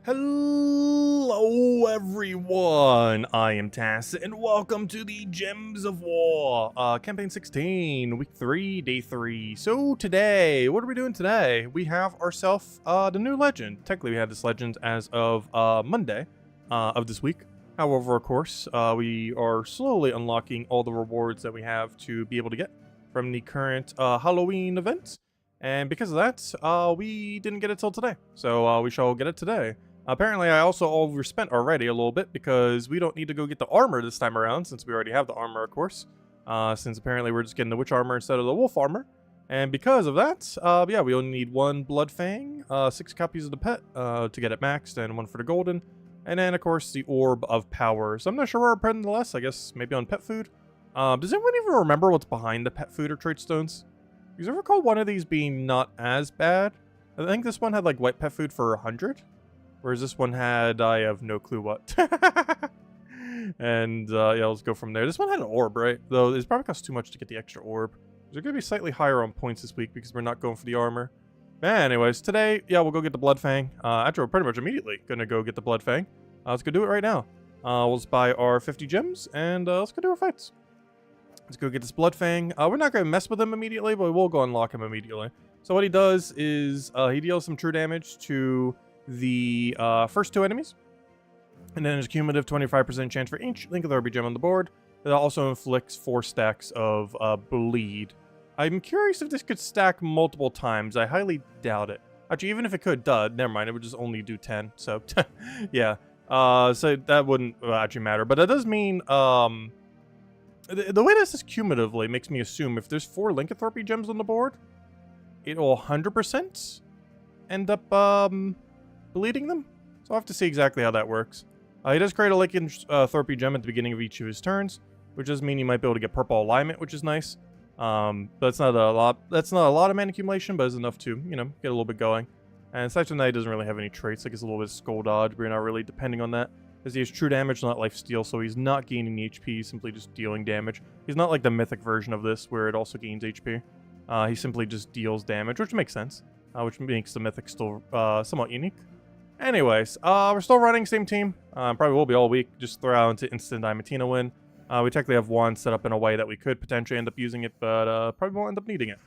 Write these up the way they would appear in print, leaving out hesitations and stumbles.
Hello everyone, I am Tass, and welcome to the Gems of War, Campaign 16, Week 3, Day 3. So today, what are we doing today? We have ourselves the new legend. Technically we had this legend as of Monday of this week. However, of course, we are slowly unlocking all the rewards that we have to be able to get from the current Halloween event. And because of that, we didn't get it till today. So we shall get it today. Apparently, I also overspent already a little bit because we don't need to go get the armor this time around since we already have the armor, of course. Since apparently we're just getting the witch armor instead of the wolf armor. And because of that, yeah, we only need 1 blood fang, 6 copies of the pet to get it maxed, and 1 for the golden. And then, of course, the orb of power. So I'm not sure where we're putting the less. I guess maybe on pet food. Does anyone even remember what's behind the pet food or trait stones? Do you ever recall one of these being not as bad? I think this one had like white pet food for 100. Whereas this one had, I have no clue what. And yeah, let's go from there. This one had an orb, right? Though it probably costs too much to get the extra orb. They're going to be slightly higher on points this week because we're not going for the armor. But anyways, today, yeah, we'll go get the blood fang. Actually, we're pretty much immediately going to go get the blood fang. Let's go do it right now. We'll just buy our 50 gems and let's go do our fights. Let's go get this blood fang. We're not going to mess with him immediately, but we will go unlock him immediately. So what he does is he deals some true damage to the first 2 enemies, and then there's a cumulative 25% chance for each link of the RB gem on the board. That also inflicts 4 stacks of bleed. I'm curious if this could stack multiple times. I highly doubt it. Actually, even if it could, never mind. It would just only do 10. So yeah, so that wouldn't actually matter. But that does mean the way this is cumulatively makes me assume if there's 4 lycanthropy gems on the board, it will 100% end up bleeding them. So I'll have to see exactly how that works. He does create a lycanthropy gem at the beginning of each of his turns, which does mean you might be able to get purple alignment, which is nice. But it's not a lot. That's not a lot of mana accumulation, but it's enough to, you know, get a little bit going. And aside from that, he doesn't really have any traits. Like it's a little bit of skull dodge, but you're not really depending on that. Because he has true damage, not life steal, so he's not gaining HP, he's simply just dealing damage. He's not like the mythic version of this, where it also gains HP. He simply just deals damage, which makes sense. Which makes the mythic still somewhat unique. Anyways, we're still running same team. Probably will be all week. Just throw out into instant Diamantina win. We technically have 1 set up in a way that we could potentially end up using it, but probably won't end up needing it.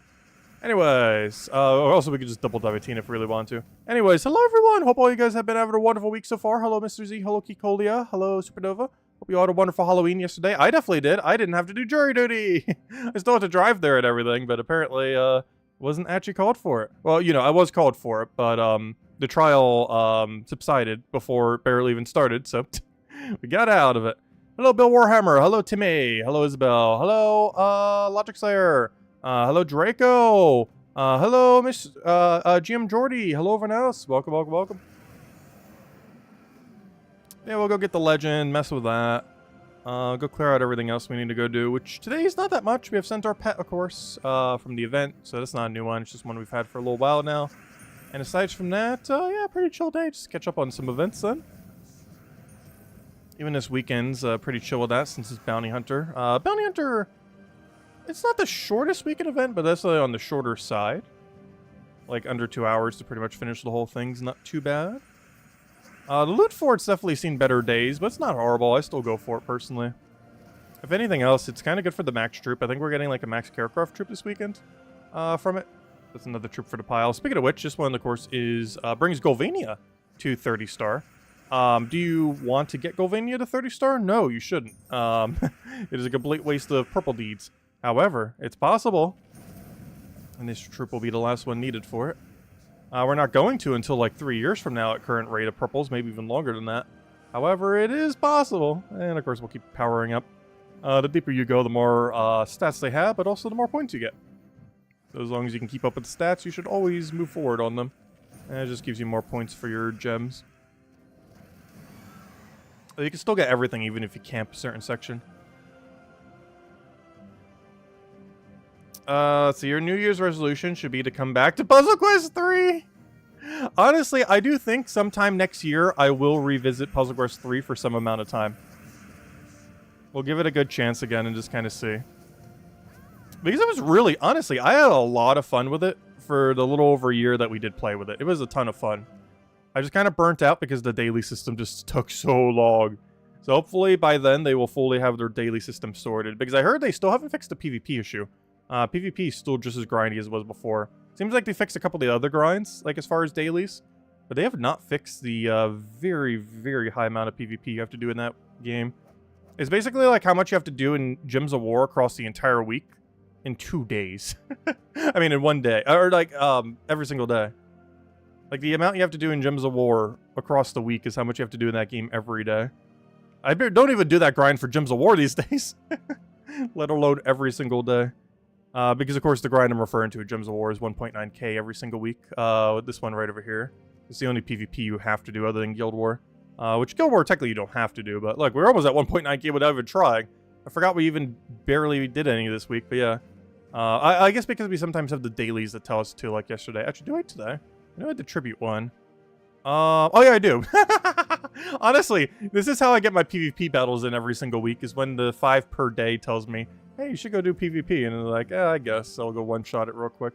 Anyways, or also we could just double Diamantina if we really want to. Anyways, hello everyone. Hope all you guys have been having a wonderful week so far. Hello Mr. Z, hello Kikolia, hello Supernova. Hope you all had a wonderful Halloween yesterday. I definitely did. I didn't have to do jury duty. I still had to drive there and everything, but apparently wasn't actually called for it. Well, you know, I was called for it, but the trial subsided before it barely even started, so we got out of it. Hello Bill Warhammer, hello Timmy, hello Isabel, hello Logic Slayer, hello Draco, hello Miss GM Jordy, hello everyone else. Welcome, welcome, welcome. Yeah, we'll go get the legend, mess with that. Go clear out everything else we need to go do, which today is not that much. We have sent our pet, of course, from the event, so that's not a new one. It's just one we've had for a little while now. And aside from that, yeah, pretty chill day. Just catch up on some events then. Even this weekend's pretty chill with that since it's Bounty Hunter. Bounty Hunter, it's not the shortest weekend event, but that's on the shorter side. Like under 2 hours to pretty much finish the whole thing's not too bad. The loot for it's definitely seen better days, but it's not horrible. I still go for it personally. If anything else, it's kind of good for the max troop. I think we're getting like a max Carecraft troop this weekend from it. That's another troop for the pile. Speaking of which, this one, of course, is brings Golvania to 30 star. Do you want to get Golvania to 30 star? No, you shouldn't. It is a complete waste of purple deeds. However, it's possible. And this troop will be the last one needed for it. We're not going to until like 3 years from now at current rate of purples, maybe even longer than that. However, it is possible. And of course, we'll keep powering up. The deeper you go, the more stats they have, but also the more points you get. So as long as you can keep up with the stats, you should always move forward on them. And it just gives you more points for your gems. You can still get everything even if you camp a certain section. So your New Year's resolution should be to come back to Puzzle Quest 3! Honestly, I do think sometime next year I will revisit Puzzle Quest 3 for some amount of time. We'll give it a good chance again and just kind of see. Because it was really, honestly, I had a lot of fun with it for the little over a year that we did play with it. It was a ton of fun. I just kind of burnt out because the daily system just took so long. So hopefully by then they will fully have their daily system sorted. Because I heard they still haven't fixed the PvP issue. PvP is still just as grindy as it was before. Seems like they fixed a couple of the other grinds, like as far as dailies. But they have not fixed the very, very high amount of PvP you have to do in that game. It's basically like how much you have to do in Gyms of War across the entire week in 2 days. I mean, in 1 day. Or like every single day. Like the amount you have to do in Gyms of War across the week is how much you have to do in that game every day. I don't even do that grind for Gyms of War these days. Let alone every single day. Because of course the grind I'm referring to at Gyms of War is 1.9k every single week. This one right over here. It's the only PvP you have to do other than Guild War. Which Guild War technically you don't have to do, but look, we're almost at 1.9k without even trying. I forgot we even barely did any this week, but yeah. I guess because we sometimes have the dailies that tell us to, like yesterday. Actually, do I today? I know I had the tribute one. Oh yeah, I do. Honestly, this is how I get my PvP battles in every single week, is when the 5 per day tells me, hey, you should go do PvP, and they're like, I guess I'll go one-shot it real quick.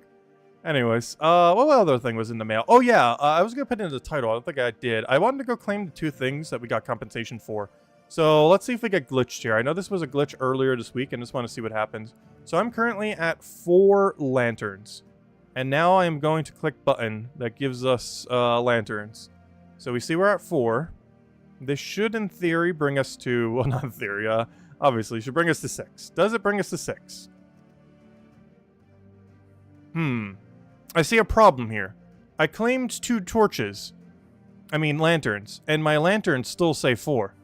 Anyways, what other thing was in the mail? Oh yeah, I was gonna put it in the title. I don't think I did. I wanted to go claim the 2 things that we got compensation for. So let's see if we get glitched here. I know this was a glitch earlier this week, and just want to see what happens. So I'm currently at 4 lanterns. And now I am going to click button that gives us lanterns. So we see we're at 4. This should, in theory, bring us to... Well, not in theory. Obviously, it should bring us to 6. Does it bring us to 6? I see a problem here. I claimed 2 torches. I mean, lanterns. And my lanterns still say 4.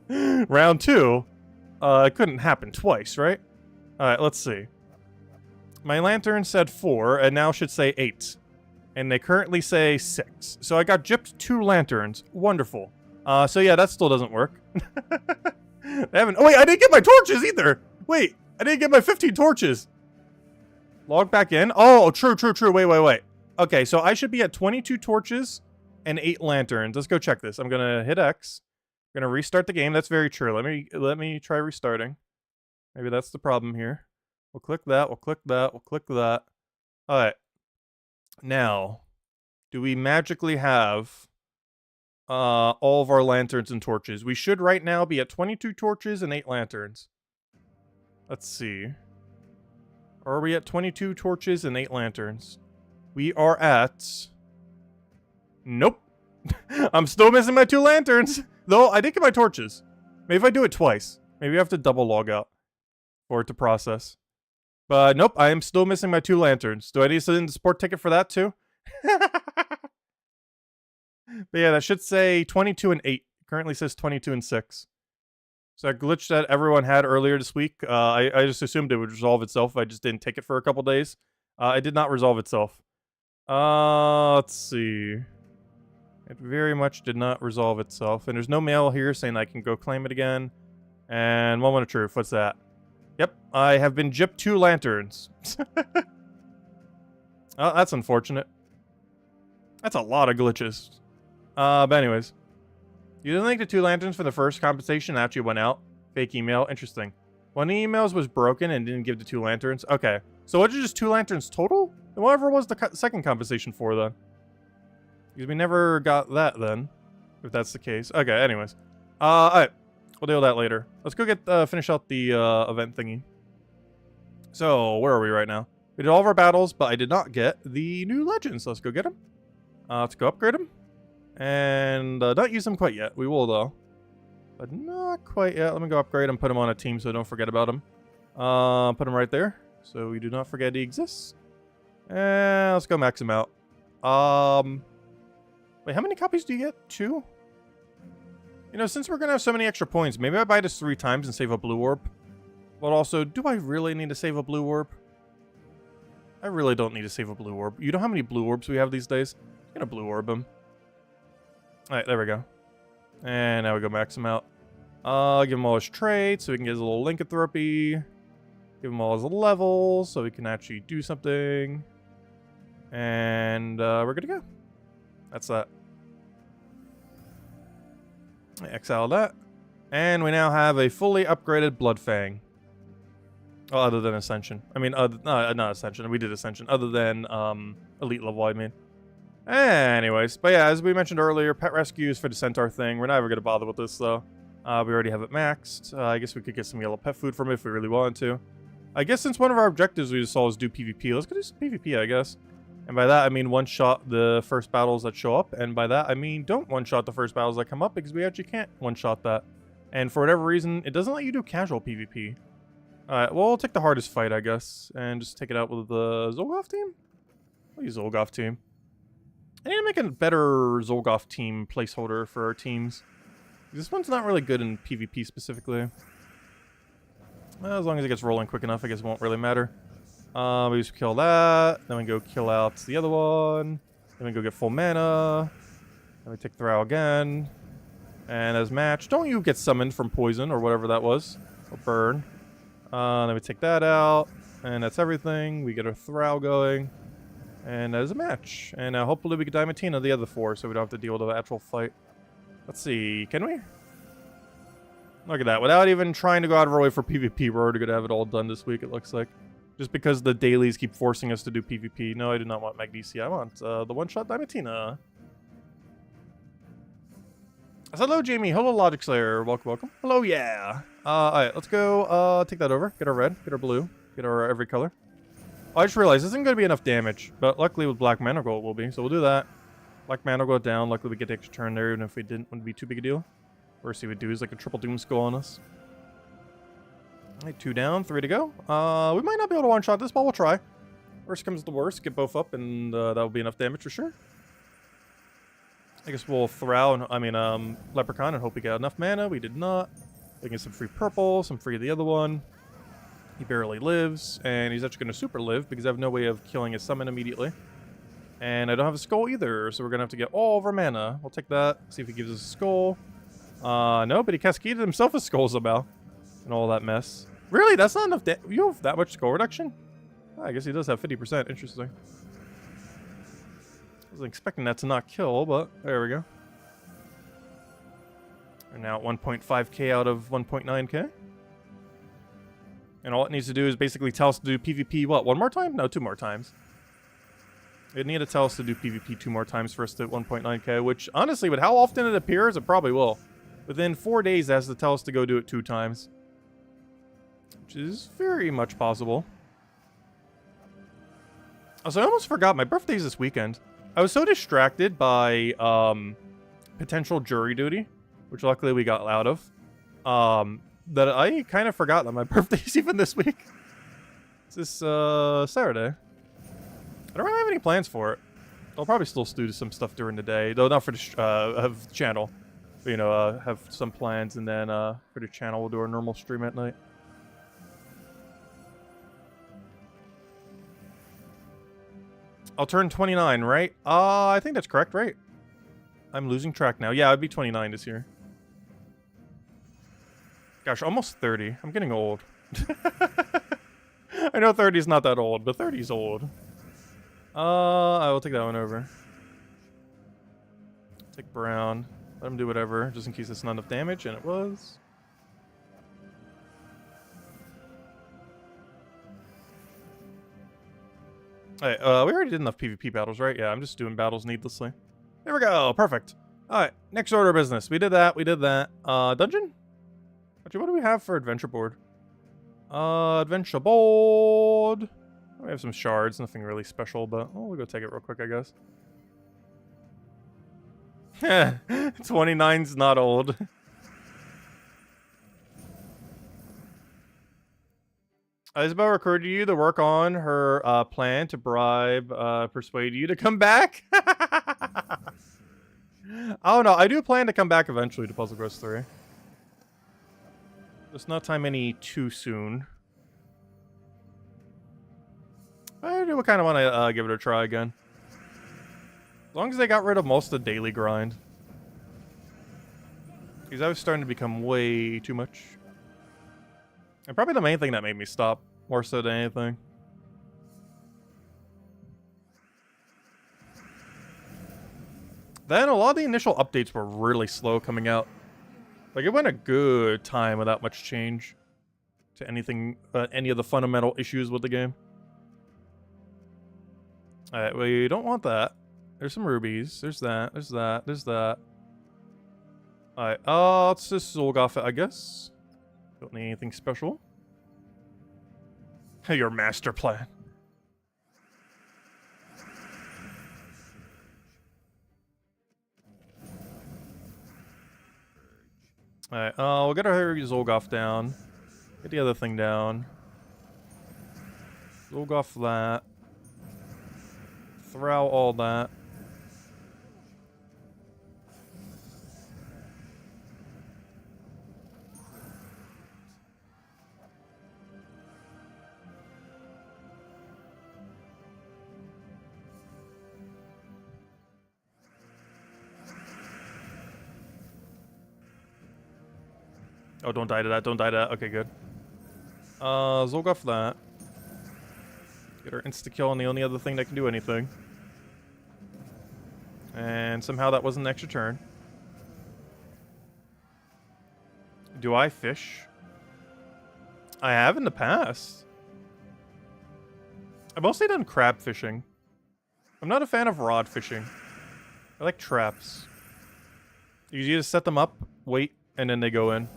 Round 2. It couldn't happen twice, right? Alright, let's see. My lantern said 4, and now should say 8. And they currently say 6. So I got gypped 2 lanterns. Wonderful. So yeah, that still doesn't work. They haven't... Oh wait, I didn't get my torches either! Wait, I didn't get my 15 torches. Log back in. Oh, true. Wait. Okay, so I should be at 22 torches and 8 lanterns. Let's go check this. I'm gonna hit X. I'm gonna restart the game. That's very true. Let me try restarting. Maybe that's the problem here. We'll click that. We'll click that. We'll click that. All right. Now, do we magically have all of our lanterns and torches? We should right now be at 22 torches and 8 lanterns. Let's see. Are we at 22 torches and 8 lanterns? We are at... Nope. I'm still missing my 2 lanterns. Though, I did get my torches. Maybe if I do it twice. Maybe I have to double log out for it to process. But nope, I am still missing my 2 lanterns. Do I need to send a support ticket for that too? But yeah, that should say 22 and 8. Currently says 22 and 6. So that glitch that everyone had earlier this week, I just assumed it would resolve itself if I just didn't take it for a couple days. It did not resolve itself. Let's see. It very much did not resolve itself. And there's no mail here saying I can go claim it again. And moment of truth, what's that? Yep, I have been gypped 2 lanterns. Oh, that's unfortunate. That's a lot of glitches. But anyways. You didn't think the 2 lanterns for the first compensation actually went out? Fake email. Interesting. One of the emails was broken and didn't give the 2 lanterns. Okay. So what is just 2 lanterns total? And whatever was the second compensation for then? Because we never got that then. If that's the case. Okay, anyways. Alright. We'll deal with that later. Let's go get finish out the event thingy. So, where are we right now? We did all of our battles, but I did not get the new legends. Let's go get them. Let's go upgrade them. And not use them quite yet. We will though. But not quite yet. Let me go upgrade them, put them on a team so don't forget about them. Put them right there. So we do not forget he exists. And let's go max him out. Wait, how many copies do you get? 2? You know, since we're going to have so many extra points, maybe I buy this 3 times and save a blue orb. But also, do I really need to save a blue orb? I really don't need to save a blue orb. You know how many blue orbs we have these days? I'm going to blue orb him. Alright, there we go. And now we go max him out. Give him all his traits so we can get his little lycanthropy. Give him all his levels so we can actually do something. And we're good to go. That's that. Exile that. And we now have a fully upgraded Blood Fang. Well, other than Ascension. I mean, not Ascension. We did Ascension. Other than Elite level, I mean. Anyways, but yeah, as we mentioned earlier, pet rescues for the centaur thing. We're not ever going to bother with this, though. We already have it maxed. I guess we could get some yellow pet food from it if we really wanted to. I guess since one of our objectives we just saw is do PvP, let's go do some PvP, I guess. And by that, I mean one-shot the first battles that show up. And by that, I mean don't one-shot the first battles that come up, because we actually can't one-shot that. And for whatever reason, it doesn't let you do casual PvP. Alright, well, we'll take the hardest fight, I guess. And just take it out with the Zolgoth team? We'll use Zolgoth team. I need to make a better Zolgoth team placeholder for our teams. This one's not really good in PvP specifically. Well, as long as it gets rolling quick enough, I guess it won't really matter. We just kill that. Then we go kill out the other one. Then we go get full mana. Then we take Thrall again. And as match, don't you get summoned from poison or whatever that was. Or burn. Then we take that out. And that's everything. We get our Thrall going. And that is a match. And hopefully we can Diamantina the other 4 so we don't have to deal with the actual fight. Let's see. Can we? Look at that. Without even trying to go out of our way for PvP, we're already going to have it all done this week, it looks like. Just because the dailies keep forcing us to do PvP. No, I do not want Magnesia. I want the one-shot Diamantina. Hello, Jamie. Hello, Logic Slayer. Welcome, welcome. Hello, yeah. Alright, let's go take that over. Get our red. Get our blue. Get our every color. Oh, I just realized this isn't going to be enough damage. But luckily with Black Manticore it will be. So we'll do that. Black Manticore down. Luckily we get the extra turn there, even if we didn't want to be too big a deal. Worst he would do is like a triple doom skull on us. Alright, 2 down, 3 to go. We might not be able to one-shot this, but we'll try. Worst comes to worst, get both up, and that'll be enough damage for sure. I guess we'll Thrall, Leprechaun, and hope we get enough mana. We did not. We get some free purple, some free of the other one. He barely lives, and he's actually going to super live, because I have no way of killing his summon immediately. And I don't have a skull either, so we're going to have to get all of our mana. We'll take that, see if he gives us a skull. No, but he cascaded himself a skull somehow. And all that mess. Really? That's not enough. You have that much skull reduction? I guess he does have 50%. Interesting. I wasn't expecting that to not kill, but there we go. We're now at 1.5k out of 1.9k. And all it needs to do is basically tell us to do PvP, what, 1 more time? No, 2 more times. It need to tell us to do PvP 2 more times for us to 1.9k, which, honestly, with how often it appears, it probably will. Within 4 days, it has to tell us to go do it 2 times. Which is very much possible. Also, I almost forgot, my birthday's this weekend. I was so distracted by potential jury duty, which luckily we got out of, that I kind of forgot that my birthday's even this week. It's this Saturday. I don't really have any plans for it. I'll probably still do some stuff during the day, though not for the channel. But, you know, have some plans, and then for the channel we'll do our normal stream at night. I'll turn 29, right? I think that's correct, right? I'm losing track now. Yeah, I'd be 29 this year. Gosh, almost 30. I'm getting old. I know 30 is not that old, but 30 is old. I will take that one over. Take brown. Let him do whatever, just in case it's not enough damage, and it was. Alright, we already did enough PvP battles, right? Yeah, I'm just doing battles needlessly. There we go, perfect. Alright, next order of business. We did that, we did that. Dungeon? Actually, what do we have for adventure board? Adventure board. We have some shards, nothing really special, but we'll go take it real quick, I guess. 29's not old. Isabel recruited you to work on her plan to persuade you to come back? Oh no, I do plan to come back eventually to Puzzle Quest 3. Just not time any too soon. I do kind of want to give it a try again. As long as they got rid of most of the daily grind. Because I was starting to become way too much. And probably the main thing that made me stop, more so than anything. Then a lot of the initial updates were really slow coming out. Like, it went a good time without much change to anything, any of the fundamental issues with the game. Alright, we don't want that. There's some rubies. There's that. There's that. There's that. Alright, let's just Zolg off it, I guess. Don't need anything special. Your master plan. Alright, we'll get our Zolgoth down. Get the other thing down. Zolgoth that. Throw all that. Oh, don't die to that, don't die to that. Okay, good. Zolgoth that. Get our insta-kill on the only other thing that can do anything. And somehow that wasn't an extra turn. Do I fish? I have in the past. I've mostly done crab fishing. I'm not a fan of rod fishing. I like traps. You just set them up, wait, and then they go in.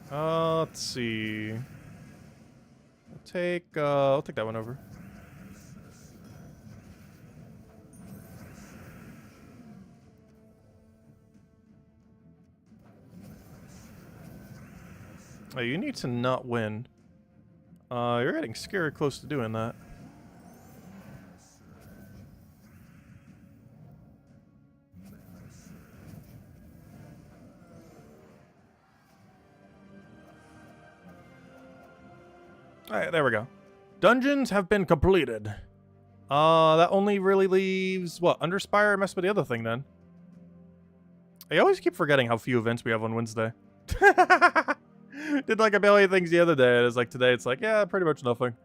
Let's see. I'll take that one over. Oh, you need to not win. You're getting scary close to doing that. Alright, there we go. Dungeons have been completed. That only really leaves, what, Underspire? Mess with the other thing, then. I always keep forgetting how few events we have on Wednesday. Did like a billion things the other day, and it's like today, it's like, yeah, pretty much nothing.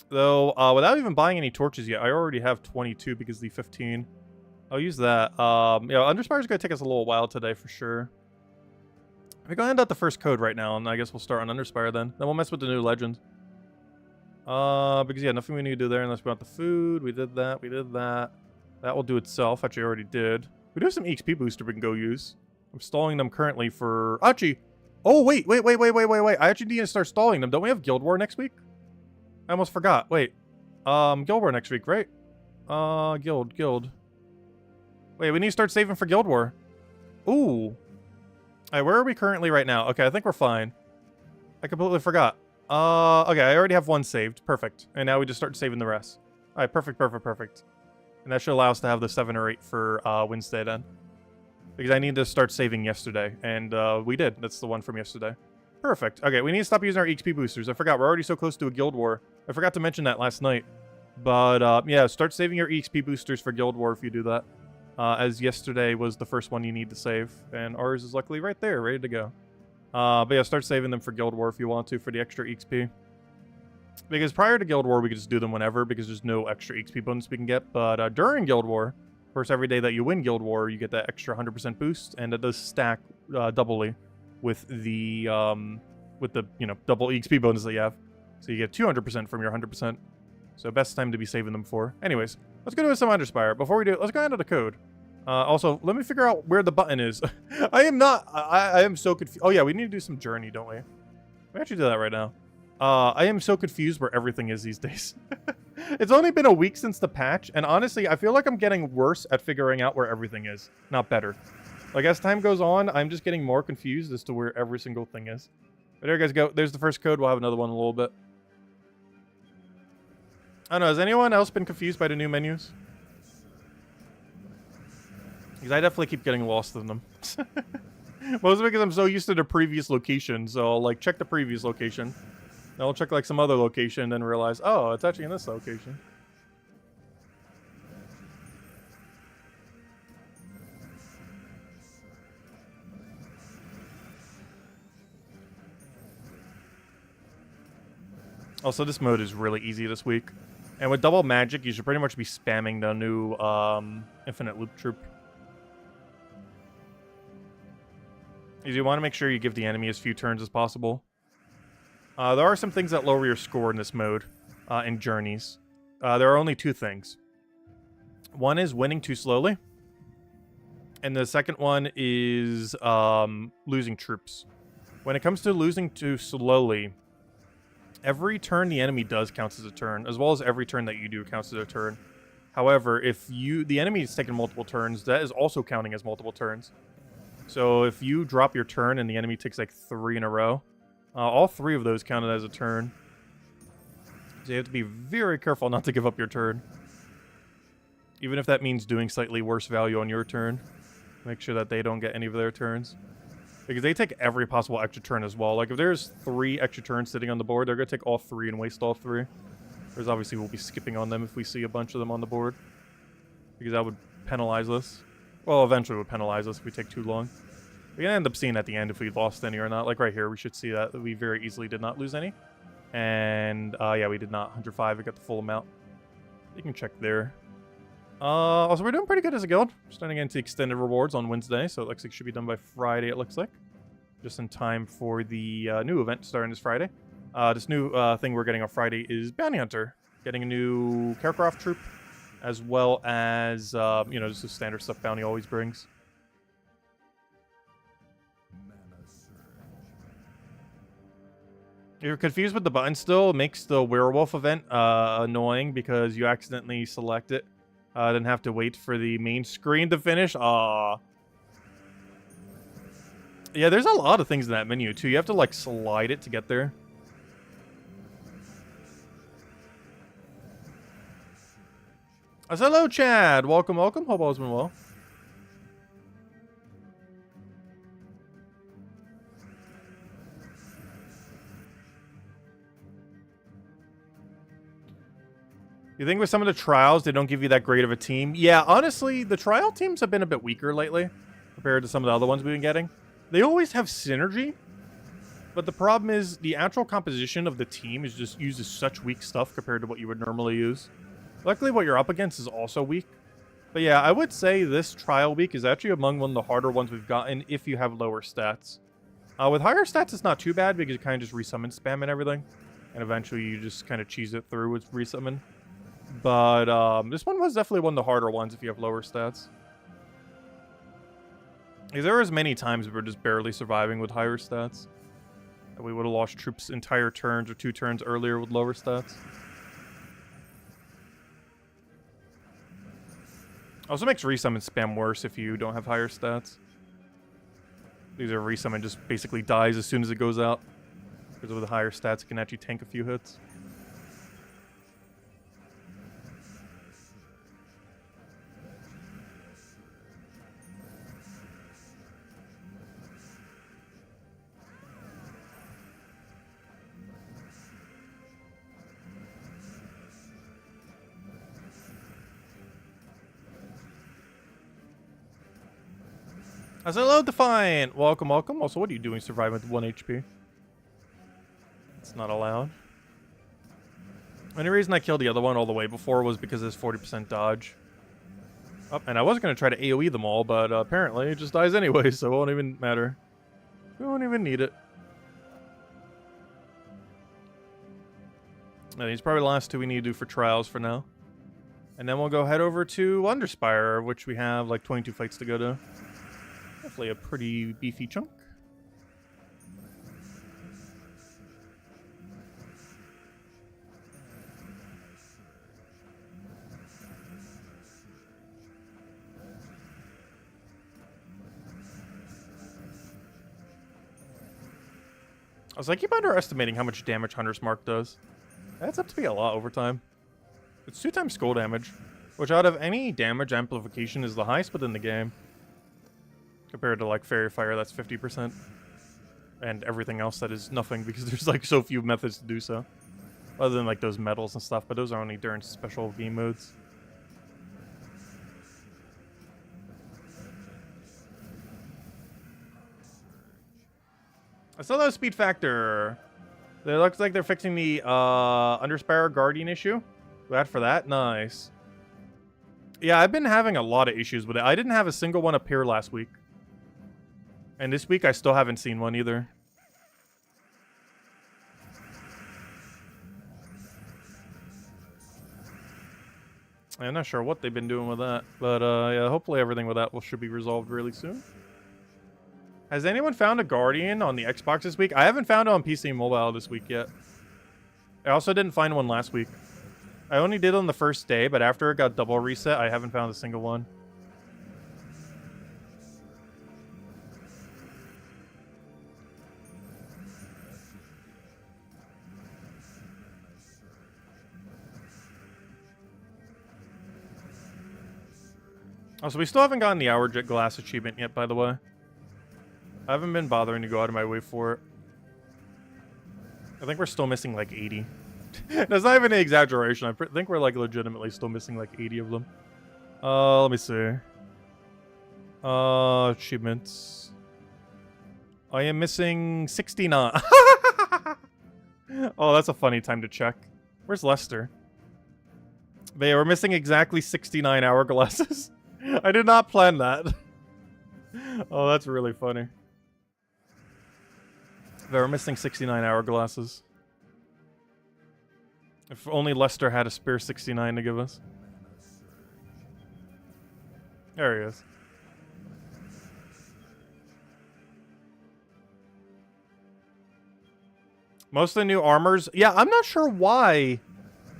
Though, without even buying any torches yet, I already have 22 because the 15. I'll use that. Yeah, Underspire's gonna take us a little while today for sure. We're gonna hand out the first code right now, and I guess we'll start on Underspire then. Then we'll mess with the new legend. Because yeah, nothing we need to do there unless we want the food. We did that, we did that. That will do itself. Actually, I already did. We do have some XP booster we can go use. I'm stalling them currently for... Actually... Oh, wait. I actually need to start stalling them. Don't we have Guild War next week? I almost forgot. Wait. Guild War next week, right? Guild. Wait, we need to start saving for Guild War. Ooh. Alright, where are we currently right now? Okay, I think we're fine. I completely forgot. Okay, I already have one saved. Perfect. And now we just start saving the rest. Alright, perfect. And that should allow us to have the 7 or 8 for Wednesday then. Because I need to start saving yesterday. And we did. That's the one from yesterday. Perfect. Okay, we need to stop using our XP boosters. I forgot. We're already so close to a Guild War. I forgot to mention that last night. But, yeah, start saving your XP boosters for Guild War if you do that. As yesterday was the first one you need to save. And ours is luckily right there, ready to go. But yeah, start saving them for Guild War if you want to for the extra XP. Because prior to Guild War, we could just do them whenever because there's no extra XP bonus we can get. But during Guild War, of course, every day that you win Guild War, you get that extra 100% boost. And it does stack doubly with the, you know, double XP bonus that you have. So you get 200% from your 100%. So best time to be saving them for. Anyways, let's go do some Underspire. Before we do it, let's go into the code. Also, let me figure out where the button is. I am so confused. Oh yeah, we need to do some journey, don't we? We actually do that right now. I am so confused where everything is these days. It's only been a week since the patch, and honestly, I feel like I'm getting worse at figuring out where everything is, not better. Like, as time goes on, I'm just getting more confused as to where every single thing is. But there you guys go. There's the first code. We'll have another one in a little bit. I don't know, has anyone else been confused by the new menus? Because I definitely keep getting lost in them. Mostly because I'm so used to the previous location, so I'll, like, check the previous location. Then I'll check, like, some other location and then realize, oh, it's actually in this location. Also, this mode is really easy this week. And with double magic, you should pretty much be spamming the new infinite loop troop. You want to make sure you give the enemy as few turns as possible. There are some things that lower your score in this mode. in journeys. There are only two things. One is winning too slowly, and the second one is losing troops. When it comes to losing too slowly, every turn the enemy does counts as a turn, as well as every turn that you do counts as a turn. However, if the enemy is taking multiple turns, that is also counting as multiple turns. So if you drop your turn and the enemy takes like 3 in a row, all 3 of those counted as a turn. So you have to be very careful not to give up your turn. Even if that means doing slightly worse value on your turn. Make sure that they don't get any of their turns. Because they take every possible extra turn as well. Like if there's 3 extra turns sitting on the board, they're going to take all 3 and waste all 3. There's obviously we'll be skipping on them if we see a bunch of them on the board. Because that would penalize us. Well, eventually would penalize us if we take too long. We're going to end up seeing at the end if we lost any or not. Like right here, we should see that we very easily did not lose any. And yeah, we did not. 105, we got the full amount. You can check there. Also, we're doing pretty good as a guild. We're starting into extended rewards on Wednesday, so it looks like it should be done by Friday, it looks like. Just in time for the new event starting this Friday. This new thing we're getting on Friday is Bounty Hunter. Getting a new Kakarot troop, as well as, you know, just the standard stuff Bounty always brings. If you're confused with the button still, it makes the werewolf event annoying because you accidentally select it. Then have to wait for the main screen to finish. Aww. Yeah, there's a lot of things in that menu, too. You have to, like, slide it to get there. Hello, Chad. Welcome, welcome. Hope all's been well. You think with some of the trials, they don't give you that great of a team? Yeah, honestly, the trial teams have been a bit weaker lately compared to some of the other ones we've been getting. They always have synergy, but the problem is the actual composition of the team is just uses such weak stuff compared to what you would normally use. Luckily, what you're up against is also weak. But yeah, I would say this trial week is actually among one of the harder ones we've gotten if you have lower stats. With higher stats, it's not too bad because you kind of just resummon spam and everything. And eventually you just kind of cheese it through with resummon. But this one was definitely one of the harder ones if you have lower stats. Because there was many times we were just barely surviving with higher stats. And we would have lost troops entire turns or 2 turns earlier with lower stats. Also makes resummon spam worse if you don't have higher stats. These are resummon just basically dies as soon as it goes out. Because with the higher stats it can actually tank a few hits. Hello, Defiant! Welcome, welcome. Also, what are you doing surviving with 1 HP? It's not allowed. The only reason I killed the other one all the way before was because it's 40% dodge. Oh, and I was going to try to AoE them all, but apparently it just dies anyway, so it won't even matter. We won't even need it. And these are probably the last 2 we need to do for trials for now. And then we'll go head over to Underspire, which we have like 22 fights to go to. Definitely a pretty beefy chunk. I keep underestimating how much damage Hunter's Mark does. That's up to be a lot over time. It's 2 times skull damage, which out of any damage amplification is the highest within the game. Compared to like Fairy Fire, that's 50%. And everything else that is nothing because there's like so few methods to do so. Other than like those medals and stuff, but those are only during special game modes. I still have speed factor. It looks like they're fixing the Underspire Guardian issue. Glad for that. Nice. Yeah, I've been having a lot of issues with it. I didn't have a single one appear last week. And this week I still haven't seen one either. I'm not sure what they've been doing with that, but yeah, hopefully everything with that should be resolved really soon. Has anyone found a Guardian on the Xbox this week? I haven't found it on PC Mobile this week yet. I also didn't find one last week. I only did on the first day, but after it got double reset, I haven't found a single one. Also, we still haven't gotten the Hour Jet Glass achievement yet, by the way. I haven't been bothering to go out of my way for it. I think we're still missing like 80. That's not even an exaggeration. I think we're like legitimately still missing like 80 of them. Let me see. Achievements. I am missing 69. Oh, that's a funny time to check. Where's Lester? But yeah, we're missing exactly 69 hourglasses. I did not plan that. Oh, that's really funny. We're missing 69 hourglasses. If only Lester had a spare 69 to give us. There he is. Most of the new armors... Yeah, I'm not sure why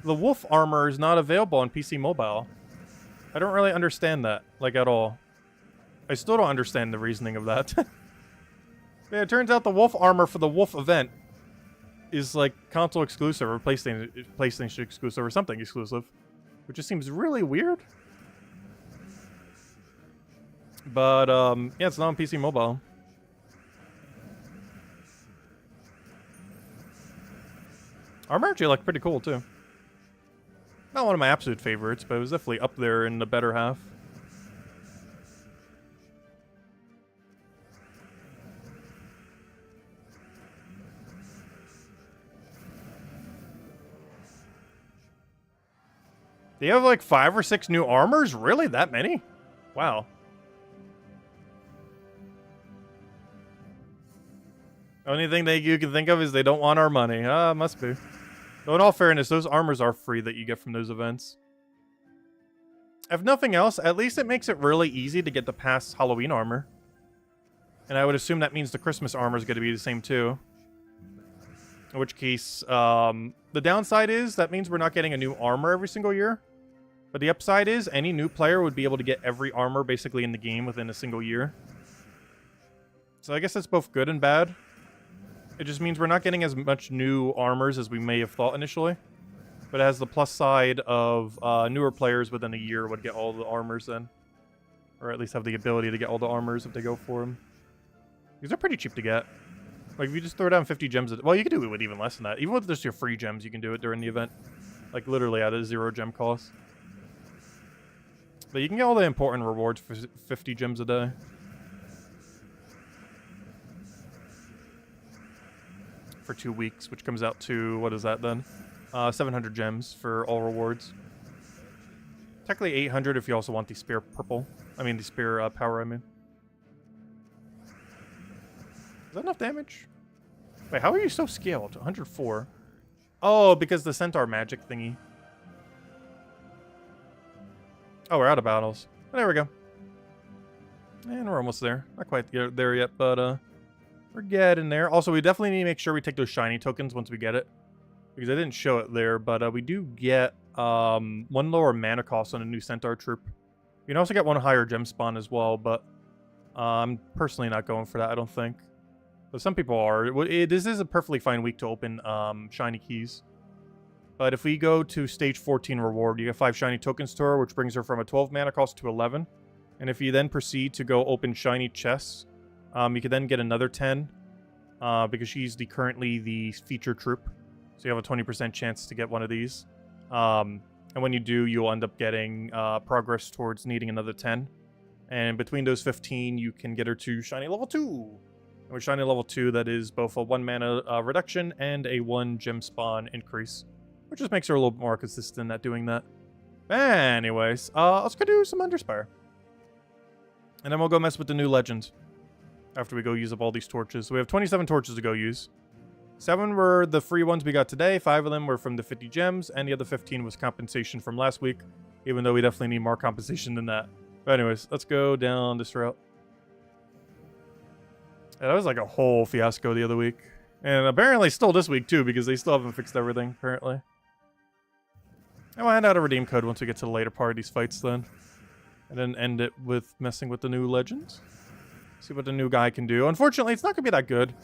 the wolf armor is not available on PC Mobile. I don't really understand that, like, at all. I still don't understand the reasoning of that. Yeah, it turns out the wolf armor for the wolf event is, like, console exclusive or PlayStation exclusive or something exclusive. Which just seems really weird. But, yeah, it's not on PC Mobile. Armor actually looked pretty cool, too. Not one of my absolute favorites, but it was definitely up there in the better half. They have like 5 or 6 new armors? Really? That many? Wow. Only thing that you can think of is they don't want our money. Must be. Though in all fairness, those armors are free that you get from those events. If nothing else, at least it makes it really easy to get the past Halloween armor. And I would assume that means the Christmas armor is going to be the same too. In which case, the downside is that means we're not getting a new armor every single year. But the upside is any new player would be able to get every armor basically in the game within a single year. So I guess that's both good and bad. It just means we're not getting as much new armors as we may have thought initially. But it has the plus side of newer players within a year would get all the armors then. Or at least have the ability to get all the armors if they go for them. These are pretty cheap to get. Like, if you just throw down 50 gems... Well, you can do it with even less than that. Even with just your free gems, you can do it during the event. Like, literally at a 0 gem cost. But you can get all the important rewards for 50 gems a day. For 2 weeks, which comes out to... What is that, then? 700 gems for all rewards. Technically 800 if you also want the spare purple. I mean, the spare power, I mean. Is that enough damage? Wait, how are you so scaled? 104. Oh, because the centaur magic thingy. Oh, we're out of battles. Oh, there we go. And we're almost there. Not quite there yet, but we're getting there. Also, we definitely need to make sure we take those shiny tokens once we get it. Because I didn't show it there, but we do get 1 lower mana cost on a new centaur troop. You can also get 1 higher gem spawn as well, but I'm personally not going for that, I don't think. But some people are. This is a perfectly fine week to open shiny keys. But if we go to stage 14 reward, you get 5 shiny tokens to her, which brings her from a 12 mana cost to 11. And if you then proceed to go open shiny chests, you can then get another 10. Because she's currently the featured troop. So you have a 20% chance to get one of these. And when you do, you'll end up getting progress towards needing another 10. And between those 15, you can get her to shiny level 2. And with shiny level 2, that is both a 1 mana reduction and a 1 gem spawn increase. Which just makes her a little bit more consistent at doing that. Anyways, let's go do some Underspire. And then we'll go mess with the new legend. After we go use up all these torches. So we have 27 torches to go use. 7 were the free ones we got today. 5 of them were from the 50 gems. And the other 15 was compensation from last week. even though we definitely need more compensation than that. But anyways, let's go down this route. Yeah, that was like a whole fiasco the other week. And apparently still this week too, because they still haven't fixed everything, apparently. And we'll hand out a redeem code once we get to the later part of these fights then. And then end it with messing with the new legends. See what the new guy can do. Unfortunately, it's not going to be that good.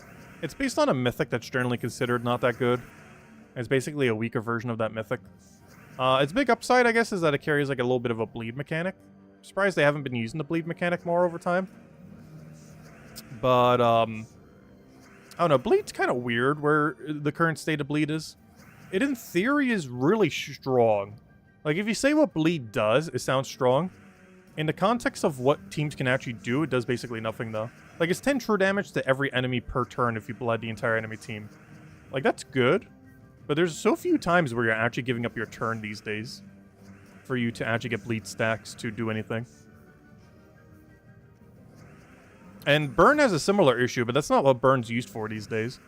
It's based on a mythic that's generally considered not that good. It's basically a weaker version of that mythic. Its big upside, I guess, is that it carries like a little bit of a bleed mechanic. I'm surprised they haven't been using the bleed mechanic more over time. But, I don't know. Bleed's kind of weird where the current state of bleed is. It, in theory, is really strong. Like, if you say what bleed does, it sounds strong. In the context of what teams can actually do, it does basically nothing, though. Like, it's 10 true damage to every enemy per turn if you bled the entire enemy team. Like, that's good. But there's so few times where you're actually giving up your turn these days for you to actually get bleed stacks to do anything. And Burn has a similar issue, but that's not what Burn's used for these days.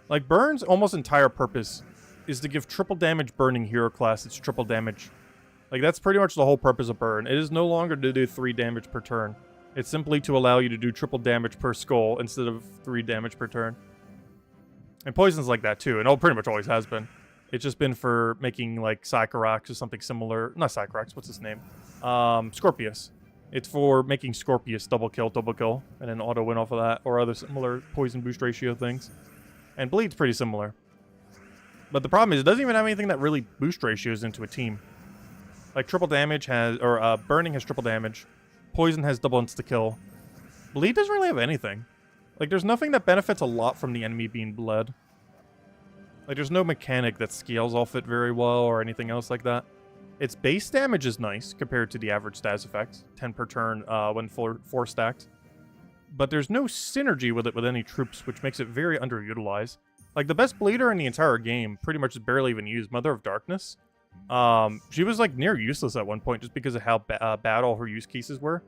Like, Burn's almost entire purpose is to give triple damage burning hero class its triple damage. Like, that's pretty much the whole purpose of Burn. It is no longer to do 3 damage per turn. It's simply to allow you to do triple damage per skull instead of 3 damage per turn. And Poison's like that too, and it pretty much always has been. It's just been for making, like, Sycorax or something similar. Not Sycorax, what's his name? Scorpius. It's for making Scorpius double kill, and then auto win off of that, or other similar poison boost ratio things. And Bleed's pretty similar. But the problem is, it doesn't even have anything that really boost ratios into a team. Like, triple damage has, or Burning has triple damage. Poison has double insta-kill. Bleed doesn't really have anything. Like, there's nothing that benefits a lot from the enemy being bled. Like, there's no mechanic that scales off it very well or anything else like that. Its base damage is nice compared to the average status effect. 10 per turn when 4 stacked. But there's no synergy with it with any troops, which makes it very underutilized. Like, the best bleeder in the entire game pretty much is barely even used. Mother of Darkness. She was, like, near useless at one point just because of how bad all her use cases were.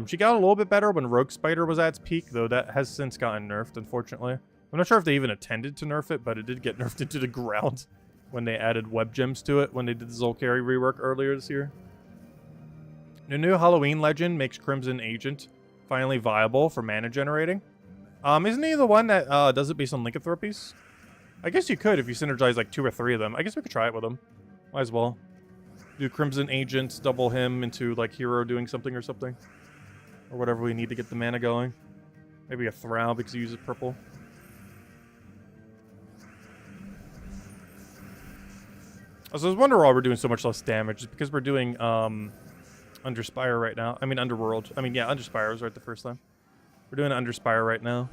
She got a little bit better when Rogue Spider was at its peak, though that has since gotten nerfed, unfortunately. I'm not sure if they even intended to nerf it, but it did get nerfed into the ground when they added web gems to it when they did the Zolkari rework earlier this year. The new Halloween legend makes Crimson Agent finally viable for mana generating. Isn't he the one that does it based on lycanthropies? I guess you could if you synergize like 2 or 3 of them. I guess we could try it with him. Might as well. Do Crimson Agent, double him into like hero doing something or something. Or whatever we need to get the mana going. Maybe a Thrall because he uses purple. So I was wondering why we're doing so much less damage. It's because we're doing Underspire right now. I mean Underworld. I mean, yeah, Underspire was right the first time. We're doing Underspire right now.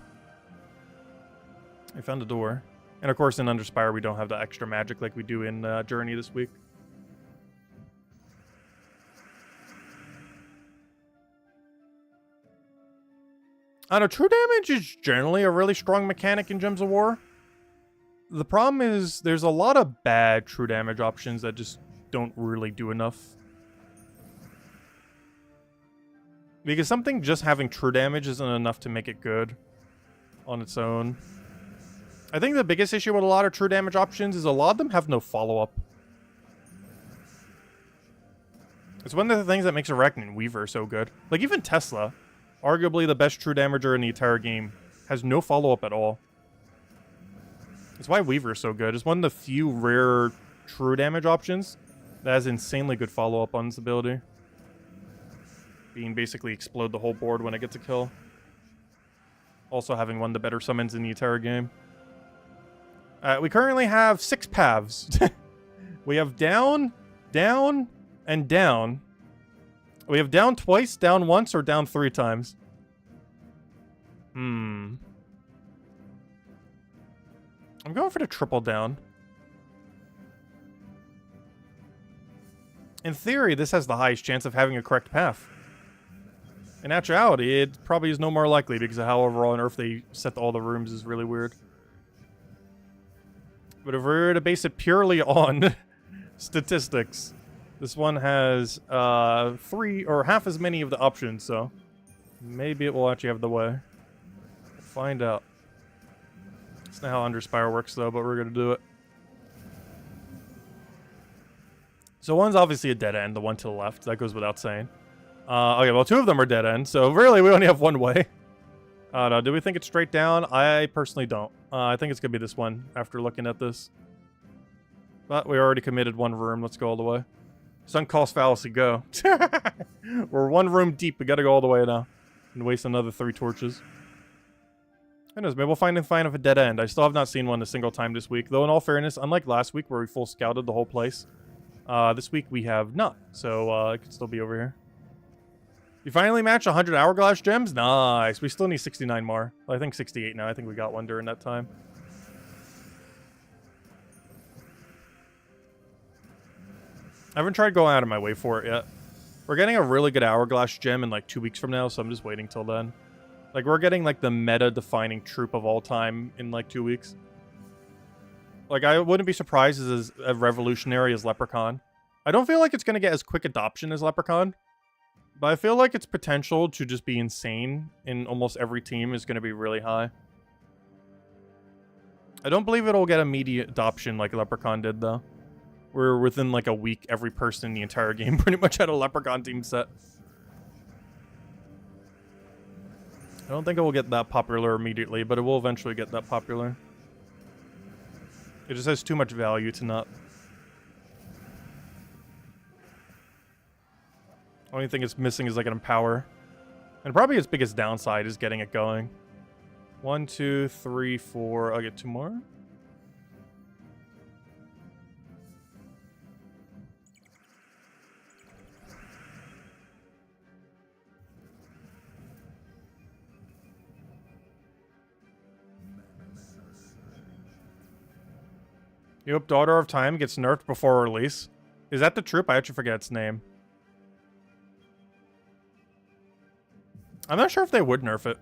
I found a door. And of course in Underspire we don't have the extra magic like we do in Journey this week. I don't know, true damage is generally a really strong mechanic in Gems of War. The problem is there's a lot of bad true damage options that just don't really do enough. Because something just having true damage isn't enough to make it good on its own. I think the biggest issue with a lot of true damage options is a lot of them have no follow-up. It's one of the things that makes Arachne Weaver so good. Like, even Tesla, arguably the best true damager in the entire game, has no follow-up at all. That's why Weaver is so good. It's one of the few rare true damage options that has insanely good follow-up on its ability. Being basically explode the whole board when it gets a kill. Also having one of the better summons in the entire game. We currently have 6 paths. We have down, down, and down. We have down twice, down once, or down 3 times. I'm going for the triple down. In theory, this has the highest chance of having a correct path. In actuality, it probably is no more likely because of how overall on Earth they set all the rooms is really weird. But if we were to base it purely on statistics, this one has 3 or half as many of the options, so maybe it will actually have the way. We'll find out. That's not how Underspire works, though, but we're going to do it. So one's obviously a dead end, the one to the left. That goes without saying. Okay, well, two of them are dead ends, so really we only have one way. No, do we think it's straight down? I personally don't. I think it's going to be this one after looking at this. But we already committed one room. Let's go all the way. Sunk cost fallacy, go. We're one room deep. We got to go all the way now. And waste another 3 torches. Who knows, maybe we'll find a dead end. I still have not seen one a single time this week. Though, in all fairness, unlike last week where we full scouted the whole place, this week we have not. So, it could still be over here. You finally match 100 hourglass gems? Nice. We still need 69 more. I think 68 now. I think we got one during that time. I haven't tried going out of my way for it yet. We're getting a really good hourglass gem in like 2 weeks from now, so I'm just waiting till then. Like, we're getting like the meta-defining troop of all time in like 2 weeks. Like, I wouldn't be surprised as a revolutionary as Leprechaun. I don't feel like it's going to get as quick adoption as Leprechaun. But I feel like its potential to just be insane in almost every team is going to be really high. I don't believe it'll get immediate adoption like Leprechaun did, though. Where within like a week, every person in the entire game pretty much had a Leprechaun team set. I don't think it will get that popular immediately, but it will eventually get that popular. It just has too much value to not. Only thing it's missing is like an empower. And probably its biggest downside is getting it going. 1, 2, 3, 4. I'll get 2 more. You hope Daughter of Time gets nerfed before release. Is that the troop? I actually forget its name. I'm not sure if they would nerf it.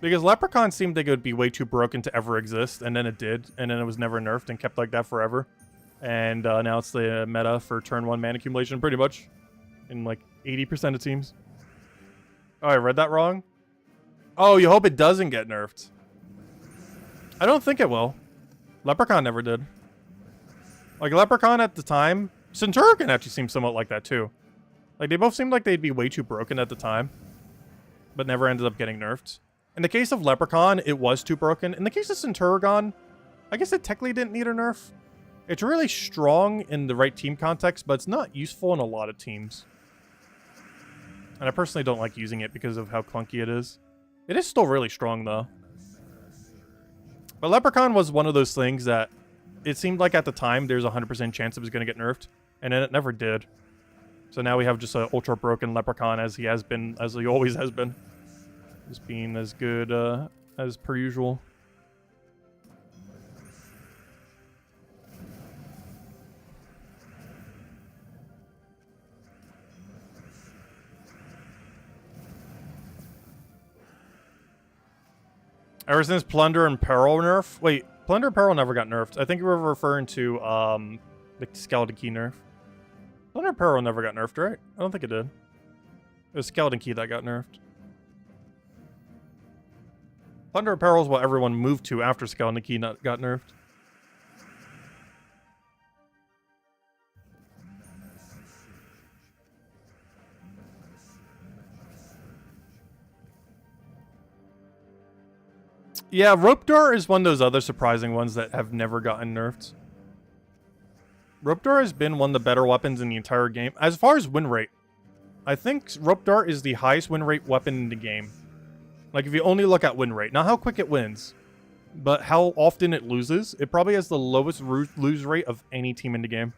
Because Leprechaun seemed like it would be way too broken to ever exist, and then it did, and then it was never nerfed and kept like that forever. And now it's the meta for turn 1 mana accumulation, pretty much. In like 80% of teams. Oh, I read that wrong? Oh, you hope it doesn't get nerfed. I don't think it will. Leprechaun never did. Like, Leprechaun at the time... Centurion actually seemed somewhat like that, too. Like, they both seemed like they'd be way too broken at the time. But never ended up getting nerfed. In the case of Leprechaun, it was too broken. In the case of Centurion, I guess it technically didn't need a nerf. It's really strong in the right team context, but it's not useful in a lot of teams. And I personally don't like using it because of how clunky it is. It is still really strong, though. But Leprechaun was one of those things that it seemed like at the time there's a 100% chance it was going to get nerfed, and then it never did. So now we have just an ultra broken Leprechaun as he has been, as he always has been. Just being as good as per usual. Ever since Plunder and Peril nerf? Wait, Plunder and Peril never got nerfed. I think you were referring to the Skeleton Key nerf. Plunder and Peril never got nerfed, right? I don't think it did. It was Skeleton Key that got nerfed. Plunder and Peril is what everyone moved to after Skeleton Key got nerfed. Yeah, Rope Door is one of those other surprising ones that have never gotten nerfed. Rope Door has been one of the better weapons in the entire game. As far as win rate, I think Rope Door is the highest win rate weapon in the game. Like, if you only look at win rate. Not how quick it wins, but how often it loses. It probably has the lowest lose rate of any team in the game.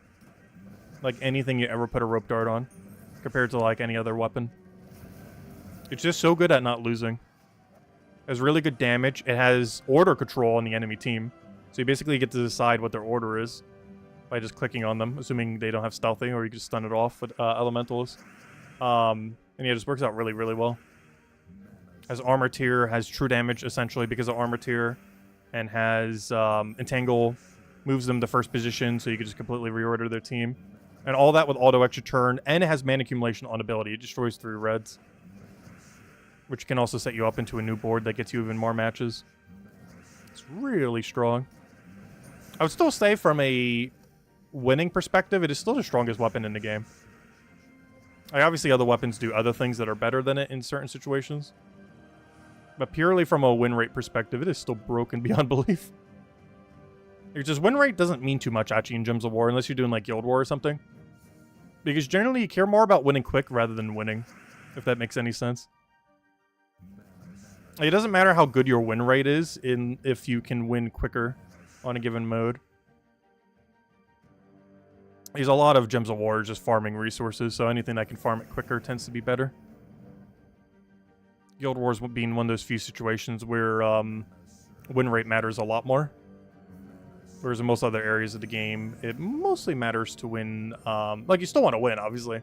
Like, anything you ever put a Rope Dart on, compared to, like, any other weapon. It's just so good at not losing. It has really good damage. It has order control on the enemy team. So you basically get to decide what their order is by just clicking on them, assuming they don't have stealthing, or you can just stun it off with elementals. And yeah, it just works out really, really well. Has armor tier, has true damage essentially because of armor tier, and has entangle, moves them to first position, so you can just completely reorder their team. And all that with auto extra turn, and it has mana accumulation on ability. It destroys 3 reds. Which can also set you up into a new board that gets you even more matches. It's really strong. I would still say from a winning perspective, it is still the strongest weapon in the game. Like, obviously other weapons do other things that are better than it in certain situations. But purely from a win rate perspective, it is still broken beyond belief. It's just win rate doesn't mean too much actually in Gems of War unless you're doing like Guild War or something. Because generally you care more about winning quick rather than winning, if that makes any sense. Like, it doesn't matter how good your win rate is if you can win quicker on a given mode. There's a lot of Gems of War just farming resources, so anything that can farm it quicker tends to be better. Guild Wars being one of those few situations where win rate matters a lot more. Whereas in most other areas of the game, it mostly matters to win. Like, you still want to win, obviously.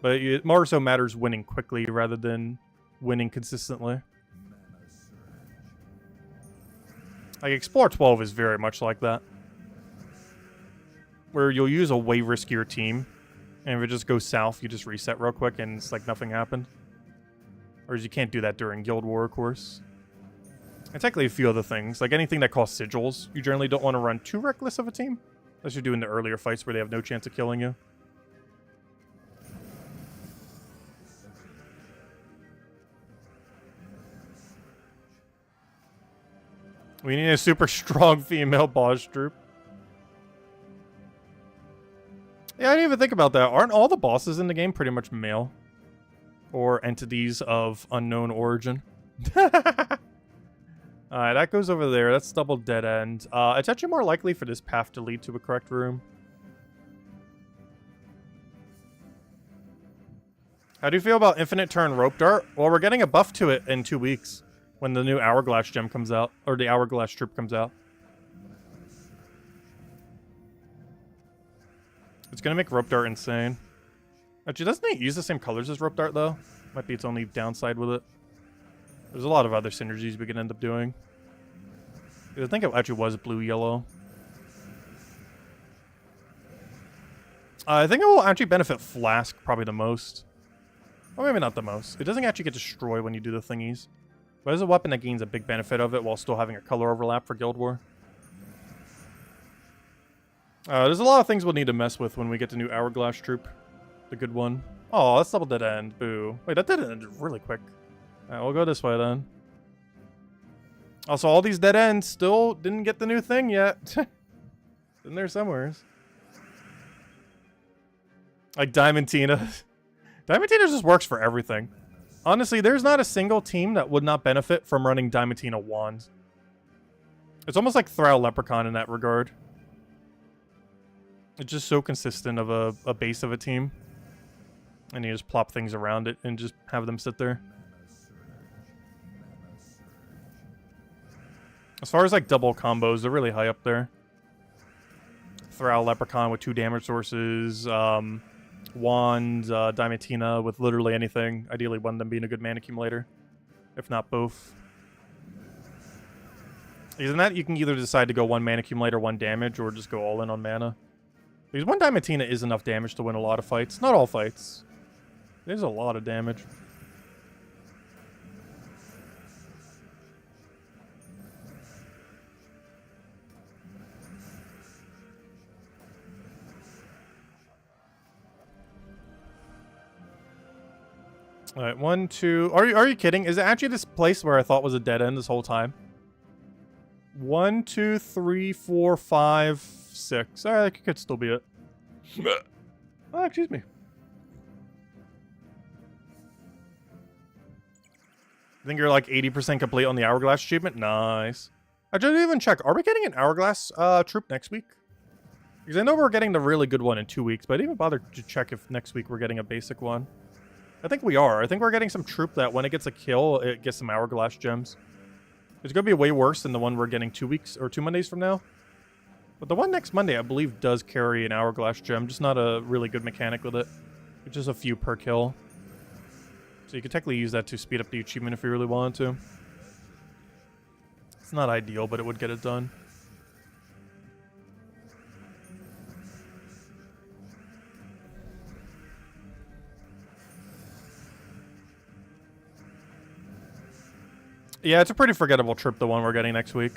But it more so matters winning quickly rather than winning consistently. Like, Explore 12 is very much like that. Where you'll use a way riskier team. And if it just goes south, you just reset real quick and it's like nothing happened. Whereas you can't do that during Guild War, of course. And technically a few other things. Like anything that costs sigils, you generally don't want to run too reckless of a team. Unless you're doing the earlier fights where they have no chance of killing you. We need a super strong female boss troop. Yeah, I didn't even think about that. Aren't all the bosses in the game pretty much male? Or entities of unknown origin? Alright, that goes over there. That's double dead end. It's actually more likely for this path to lead to a correct room. How do you feel about Infinite Turn Rope Dart? Well, we're getting a buff to it in 2 weeks. When the new Hourglass gem comes out. Or the Hourglass troop comes out. It's gonna make Rope Dart insane. Actually, doesn't it use the same colors as Rope Dart, though? Might be its only downside with it. There's a lot of other synergies we can end up doing. I think it actually was blue-yellow. I think it will actually benefit Flask probably the most. Or maybe not the most. It doesn't actually get destroyed when you do the thingies. But it's a weapon that gains a big benefit of it while still having a color overlap for Guild War. There's a lot of things we'll need to mess with when we get the new Hourglass troop. The good one. Oh, that's double dead end. Boo. Wait, that dead end really quick. Alright, we'll go this way then. Also, all these dead ends still didn't get the new thing yet. In there somewhere. Like Diamantina. Diamantina just works for everything. Honestly, there's not a single team that would not benefit from running Diamantina wands. It's almost like Thrall Leprechaun in that regard. It's just so consistent of a base of a team. And you just plop things around it and just have them sit there. As far as like double combos, they're really high up there. Thrall Leprechaun with 2 damage sources. Wand, Diamantina with literally anything. Ideally one of them being a good mana accumulator. If not both. Isn't that you can either decide to go 1 mana accumulator, 1 damage, or just go all in on mana. Because 1 Diamantina is enough damage to win a lot of fights. Not all fights. There's a lot of damage. Alright, 1, 2... Are you kidding? Is it actually this place where I thought was a dead end this whole time? 1, 2, 3, 4, 5, 6. Alright, that could still be it. Oh, excuse me. I think you're like 80% complete on the Hourglass achievement? Nice. I didn't even check. Are we getting an Hourglass troop next week? Because I know we're getting the really good one in 2 weeks, but I didn't even bother to check if next week we're getting a basic one. I think we are. I think we're getting some troop that when it gets a kill, it gets some Hourglass gems. It's going to be way worse than the one we're getting 2 weeks or 2 Mondays from now. But the one next Monday, I believe, does carry an Hourglass gem. Just not a really good mechanic with it. It's just a few per kill. So you could technically use that to speed up the achievement if you really wanted to. It's not ideal, but it would get it done. Yeah, it's a pretty forgettable trip, the one we're getting next week.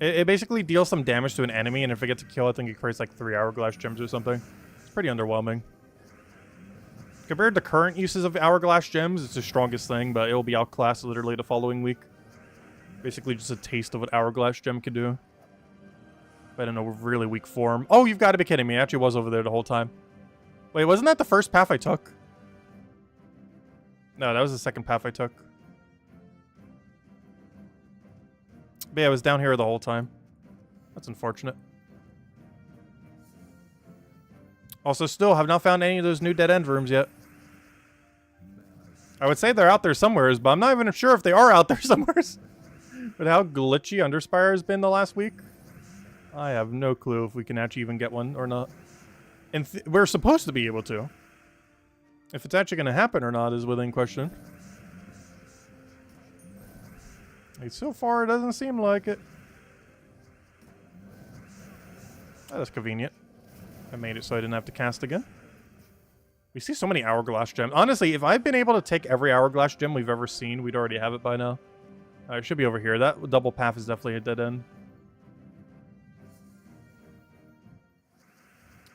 It basically deals some damage to an enemy, and if it gets a kill, I think it creates like 3 hourglass gems or something. It's pretty underwhelming. Compared to current uses of hourglass gems, it's the strongest thing, but it will be outclassed literally the following week. Basically just a taste of what hourglass gem can do. But in a really weak form. Oh, you've got to be kidding me. It actually was over there the whole time. Wait, wasn't that the first path I took? No, that was the second path I took. But yeah, I was down here the whole time. That's unfortunate. Also, still have not found any of those new dead-end rooms yet. I would say they're out there somewheres, but I'm not even sure if they are out there somewheres. But how glitchy Underspire has been the last week, I have no clue if we can actually even get one or not. And we're supposed to be able to. If it's actually going to happen or not is within question. Like, so far, it doesn't seem like it. Oh, that's convenient. I made it so I didn't have to cast again. We see so many hourglass gems. Honestly, if I've been able to take every hourglass gem we've ever seen, we'd already have it by now. It should be over here. That double path is definitely a dead end.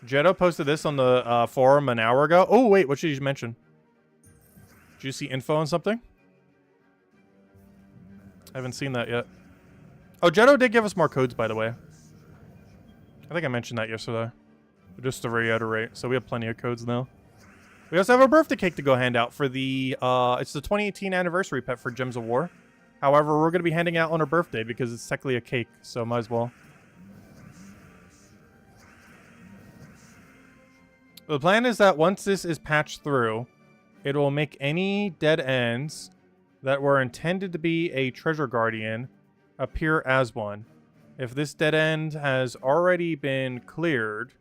Jetto posted this on the forum an hour ago. Oh, wait, what should you mention? Did you see info on something? I haven't seen that yet. Oh, Jetto did give us more codes, by the way. I think I mentioned that yesterday. But just to reiterate, so we have plenty of codes now. We also have a birthday cake to go hand out for the, it's the 2018 anniversary pet for Gems of War. However, we're going to be handing out on her birthday because it's technically a cake, so might as well. The plan is that once this is patched through, it will make any dead ends that were intended to be a treasure guardian appear as one. If this dead end has already been cleared,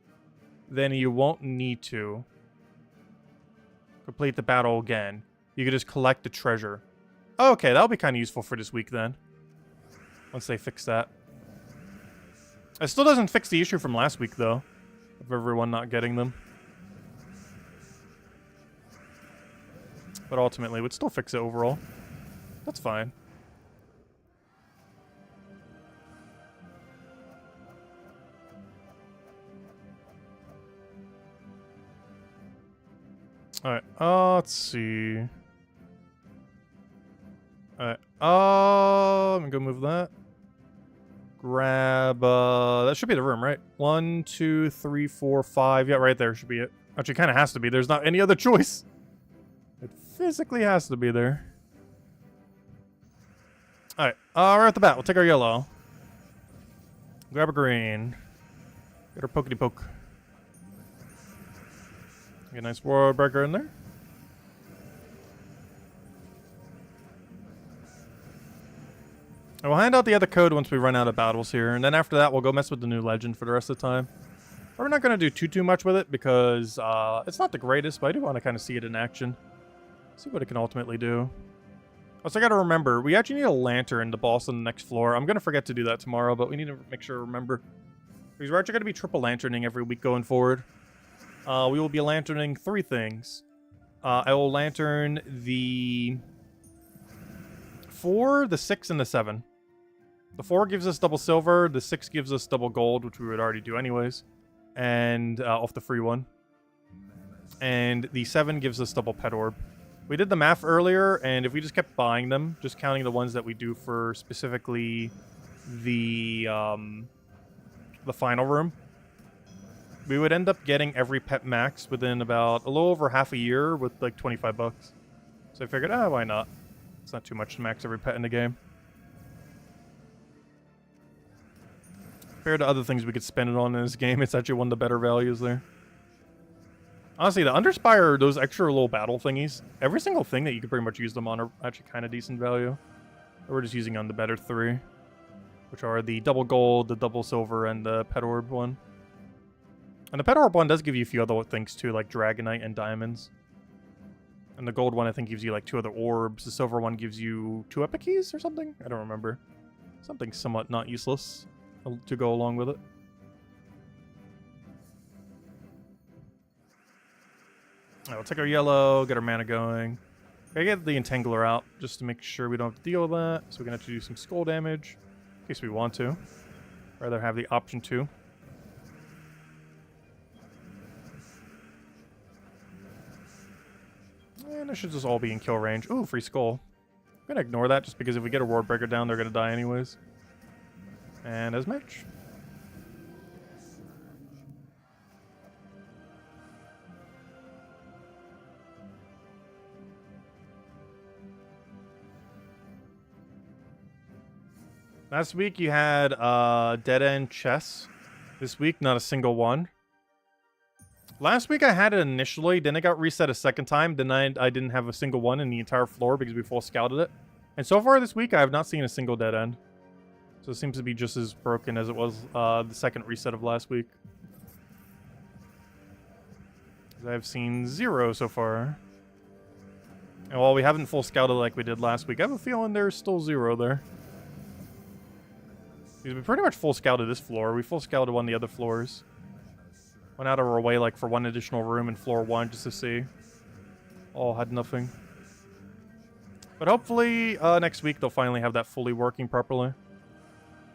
then you won't need to complete the battle again. You can just collect the treasure. Oh, okay, that'll be kind of useful for this week then. Once they fix that. It still doesn't fix the issue from last week, though. Of everyone not getting them. But ultimately, would still fix it overall. That's fine. Alright, let's see. Alright, I'm gonna go move that. Grab, that should be the room, right? 1, 2, 3, 4, 5. Yeah, right there should be it. Actually, kind of has to be. There's not any other choice. It physically has to be there. Alright, right at the bat, we'll take our yellow. Grab a green. Get our pokety poke. Get a nice war breaker in there. I will hand out the other code once we run out of battles here, and then after that we'll go mess with the new legend for the rest of the time. But we're not going to do too much with it because it's not the greatest, but I do want to kind of see it in action. See what it can ultimately do. Also, I got to remember, we actually need a lantern, the boss on the next floor. I'm going to forget to do that tomorrow, but we need to make sure to remember. Because we're actually going to be triple lanterning every week going forward. We will be lanterning 3 things. I will lantern the 4, the 6, and the 7. The 4 gives us double silver, the 6 gives us double gold, which we would already do anyways. And off the free one. And the 7 gives us double pet orb. We did the math earlier, and if we just kept buying them, just counting the ones that we do for specifically the final room, we would end up getting every pet max within about a little over half a year with like 25 bucks. So I figured, why not? It's not too much to max every pet in the game. Compared to other things we could spend it on in this game, it's actually one of the better values there. Honestly, the Underspire, those extra little battle thingies, every single thing that you could pretty much use them on are actually kind of decent value. We're just using on the better 3, which are the double gold, the double silver, and the pet orb one. And the pet orb one does give you a few other things too, like dragonite and diamonds. And the gold one, I think, gives you like 2 other orbs. The silver one gives you 2 epic keys or something? I don't remember. Something somewhat not useless to go along with it. We'll take our yellow, get our mana going. Gotta get the Entangler out, just to make sure we don't have to deal with that. So we're gonna have to do some skull damage, in case we want to. Rather have the option to. And it should just all be in kill range. Ooh, free skull. I'm gonna ignore that just because if we get a Ward Breaker down, they're gonna die anyways. And as match. Last week you had dead end chess. This week, not a single one. Last week I had it initially, then it got reset a second time. Then I didn't have a single one in the entire floor because we full scouted it. And so far this week I have not seen a single dead end. So it seems to be just as broken as it was the second reset of last week. I've seen 0 so far. And while we haven't full scouted like we did last week, I have a feeling there's still 0 there. Because we pretty much full scouted this floor. We full scouted one of the other floors. Went out of our way like for one additional room in floor 1 just to see. All had nothing. But hopefully next week they'll finally have that fully working properly.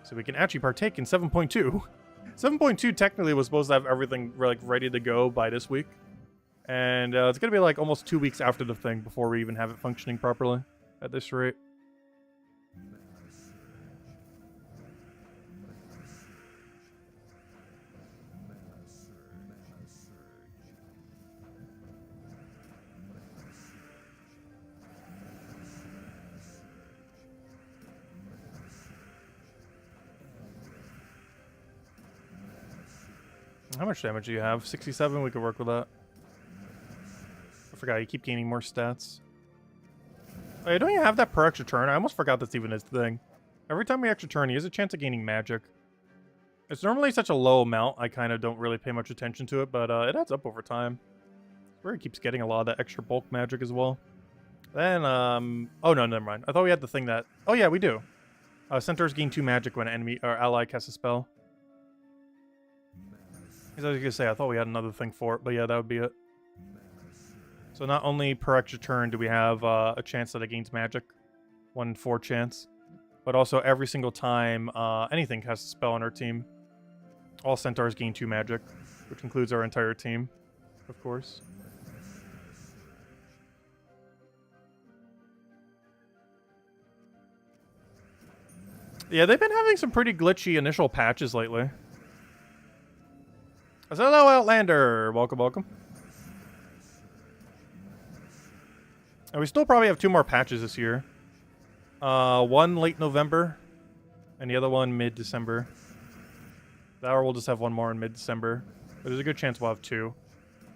So we can actually partake in 7.2. 7.2 technically was supposed to have everything like ready to go by this week. And it's going to be like almost 2 weeks after the thing before we even have it functioning properly at this rate. How much damage do you have? 67? We could work with that. I forgot, you keep gaining more stats. Wait, don't you have that per extra turn? I almost forgot that's even his thing. Every time we extra turn, he has a chance of gaining magic. It's normally such a low amount, I kind of don't really pay much attention to it, but it adds up over time. Where he keeps getting a lot of that extra bulk magic as well. Then, oh no, never mind. I thought we had the thing that... Oh yeah, we do. Centaurs gain 2 magic when an enemy or ally casts a spell. As I was gonna say, I thought we had another thing for it, but yeah, that would be it. So not only per extra turn do we have a chance that it gains magic, 1 in 4 chance, but also every single time anything casts a spell on our team, all centaurs gain 2 magic, which includes our entire team, of course. Yeah, they've been having some pretty glitchy initial patches lately. Hello, Outlander! Welcome, welcome. And we still probably have 2 more patches this year. One late November, and the other one mid-December. Or we'll just have one more in mid-December. But there's a good chance we'll have 2.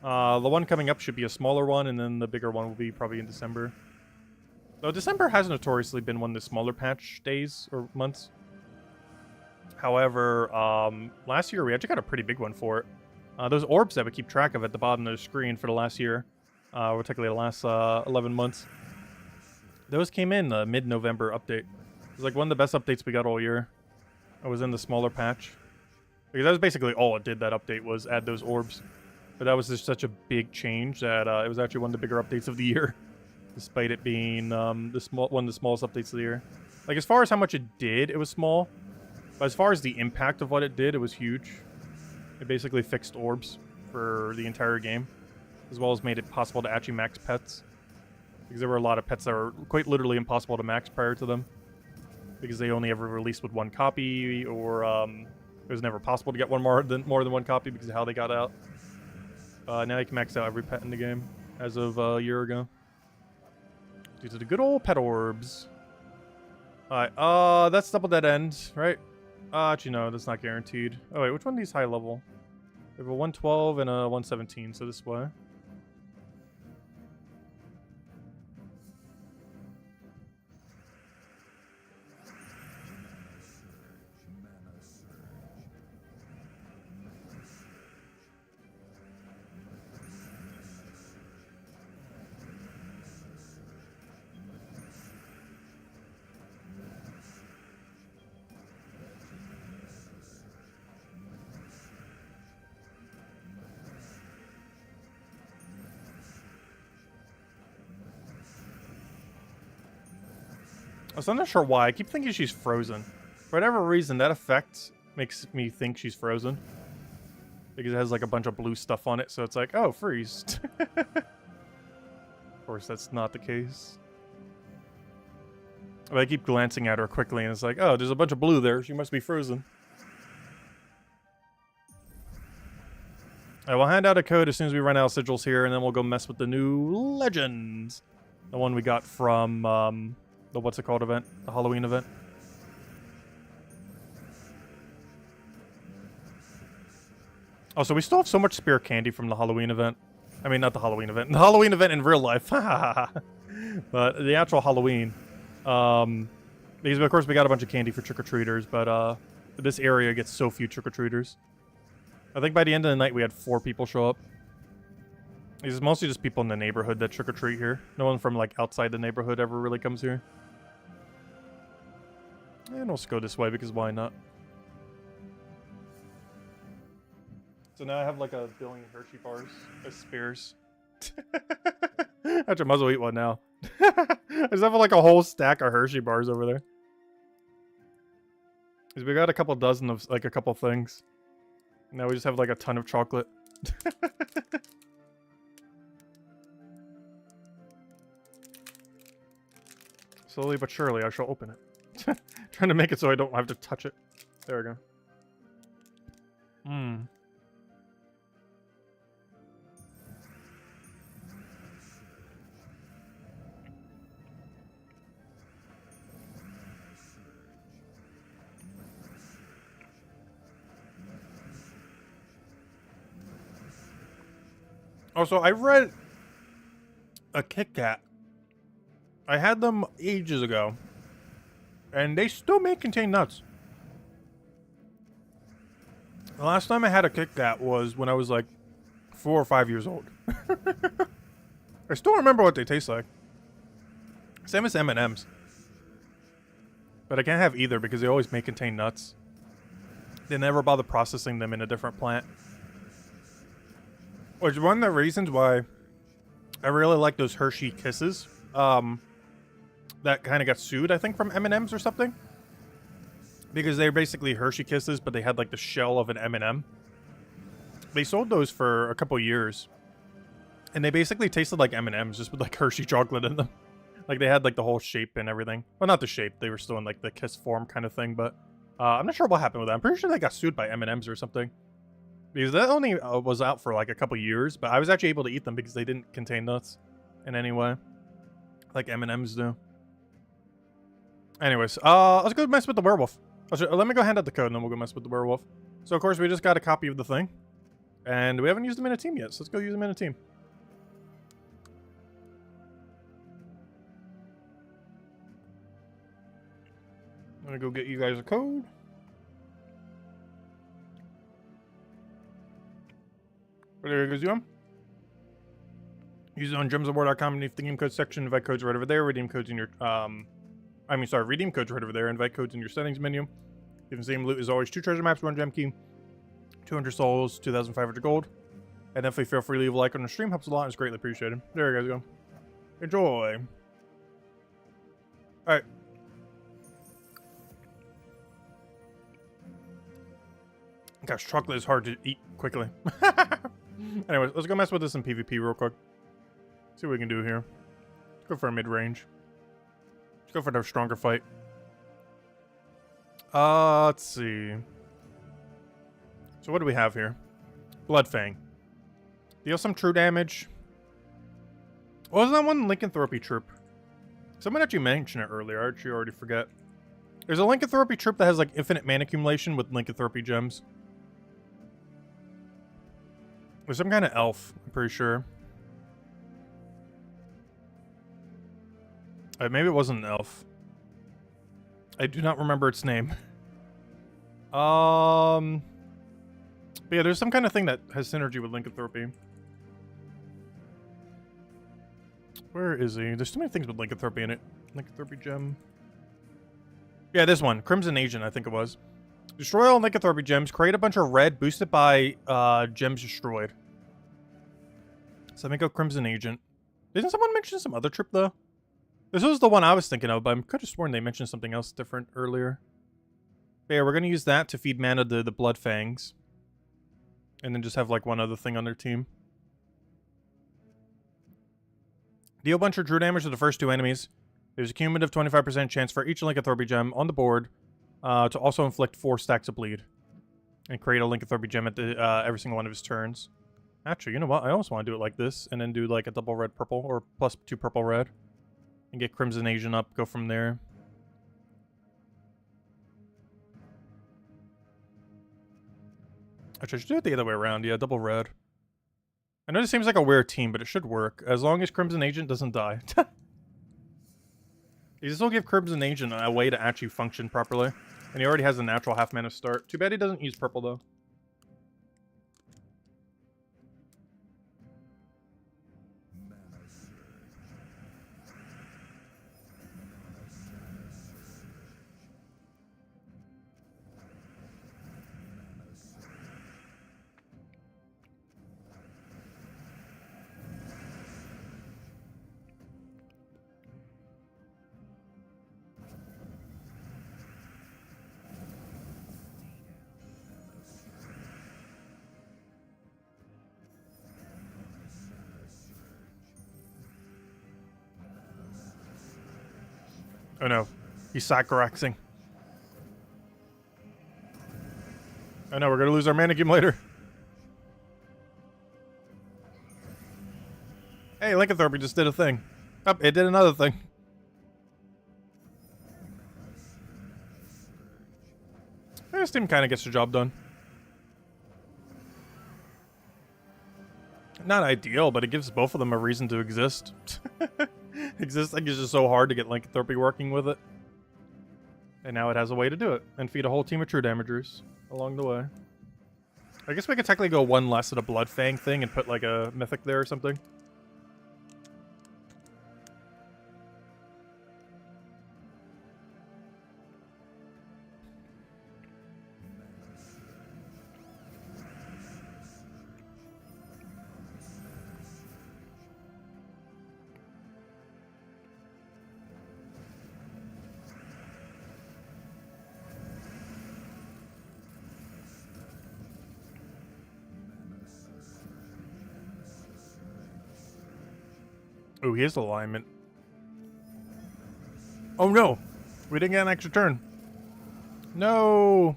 The one coming up should be a smaller one, and then the bigger one will be probably in December. Though December has notoriously been one of the smaller patch days, or months. However, last year we actually got a pretty big one for it. Those orbs that we keep track of at the bottom of the screen for the last year, or technically the last 11 months, those came in the mid-November update. It was like one of the best updates we got all year. I was in the smaller patch. Because that was basically all it did, that update, was add those orbs. But that was just such a big change that it was actually one of the bigger updates of the year. Despite it being one of the smallest updates of the year. Like, as far as how much it did, it was small. But as far as the impact of what it did, it was huge. It basically fixed orbs for the entire game, as well as made it possible to actually max pets. Because there were a lot of pets that were quite literally impossible to max prior to them. Because they only ever released with 1 copy, or it was never possible to get more than 1 copy because of how they got out. Now you can max out every pet in the game, as of a year ago. Due to the good old pet orbs. Alright, that's double dead end, right? Actually, no, that's not guaranteed. Oh, wait, which one of these high level? We have a 112 and a 117, so this way. So I'm not sure why. I keep thinking she's frozen. For whatever reason, that effect makes me think she's frozen. Because it has like a bunch of blue stuff on it, so it's like, oh, freeze. Of course, that's not the case. But I keep glancing at her quickly, and it's like, oh, there's a bunch of blue there. She must be frozen. I will hand out a code as soon as we run out of sigils here, and then we'll go mess with the new legends. The one we got from the what's it called event? The Halloween event. Oh, so we still have so much spare candy from the Halloween event. I mean, not the Halloween event. The Halloween event in real life. But the actual Halloween. Because, of course, we got a bunch of candy for trick-or-treaters, but this area gets so few trick-or-treaters. I think by the end of the night, we had 4 people show up. It's mostly just people in the neighborhood that trick-or-treat here. No one from, like, outside the neighborhood ever really comes here. And let's go this way, because why not? So now I have like a billion Hershey bars as spares. Actually, I might as well eat one now. I just have like a whole stack of Hershey bars over there. Because we got a couple dozen of like a couple things. Now we just have like a ton of chocolate. Slowly but surely I shall open it. Trying to make it so I don't have to touch it. There we go. Mmm. Also, I read a Kit Kat. I had them ages ago. And they still may contain nuts. The last time I had a Kit Kat was when I was like 4 or 5 years old. I still remember what they taste like. Same as M&Ms. But I can't have either because they always may contain nuts. They never bother processing them in a different plant. Which is one of the reasons why I really like those Hershey Kisses. That kind of got sued, I think, from M&Ms or something. Because they're basically Hershey Kisses, but they had like the shell of an M&M. They sold those for a couple years. And they basically tasted like M&Ms, just with like Hershey chocolate in them. Like they had like the whole shape and everything. Well, not the shape. They were still in like the kiss form kind of thing, but I'm not sure what happened with that. I'm pretty sure they got sued by M&Ms or something. Because that only was out for like a couple years, but I was actually able to eat them because they didn't contain nuts in any way. Like M&Ms do. Anyways, let's go mess with the werewolf. Let me go hand out the code and then we'll go mess with the werewolf. So of course we just got a copy of the thing. And we haven't used them in a team yet, so let's go use them in a team. I'm gonna go get you guys a code. There you go, use it on gemsofwar.com underneath the game code section. Invite codes right over there. Redeem codes in your redeem codes right over there. Invite codes in your settings menu. Give the same loot as always. 2 treasure maps, 1 gem key, 200 souls, 2,500 gold. And definitely feel free to leave a like on the stream. Helps a lot and it's greatly appreciated. There you guys go. Enjoy. Alright. Gosh, chocolate is hard to eat quickly. Anyways, let's go mess with this in PvP real quick. See what we can do here. Let's go for a mid-range. Let's go for the stronger fight. Let's see. So what do we have here? Bloodfang. Deal some true damage. What was that one? Lycanthropy troop. Someone actually mentioned it earlier. I actually already forget. There's a Lycanthropy troop that has like infinite mana accumulation with Lycanthropy gems. There's some kind of elf, I'm pretty sure. Maybe it wasn't an elf. I do not remember its name. But yeah, there's some kind of thing that has synergy with Lycanthropy. Where is he? There's too many things with Lycanthropy in it. Lycanthropy gem. Yeah, this one. Crimson Agent, I think it was. Destroy all Lycanthropy gems. Create a bunch of red. Boosted by gems destroyed. So let me go Crimson Agent. Didn't someone mention some other trip, though? This was the one I was thinking of, but I could have sworn they mentioned something else different earlier. But yeah, we're gonna use that to feed mana to the Blood Fangs. And then just have like one other thing on their team. Deal a bunch of true damage to the first 2 enemies. There's a cumulative 25% chance for each Lycanthropy gem on the board to also inflict 4 stacks of bleed. And create a Lycanthropy gem at the, every single one of his turns. Actually, you know what? I almost want to do it like this, and then do like a double red purple, or plus 2 purple red. And get Crimson Asian up, go from there. Actually, I should do it the other way around, yeah, double red. I know this seems like a weird team, but it should work, as long as Crimson Agent doesn't die. This will give Crimson Agent a way to actually function properly. And he already has a natural half mana start. Too bad he doesn't use purple, though. Oh no, he's Sakuraxing. I know, we're gonna lose our mana accumulator. Hey, Lycanthropy just did a thing. Oh, it did another thing. This team kind of gets the job done. Not ideal, but it gives both of them a reason to exist. Existing is just so hard to get Lycanthropy working with it. And now it has a way to do it. And feed a whole team of true damagers along the way. I guess we could technically go 1 less at a Blood Fang thing and put like a Mythic there or something. Oh, he has alignment. Oh no! We didn't get an extra turn. No!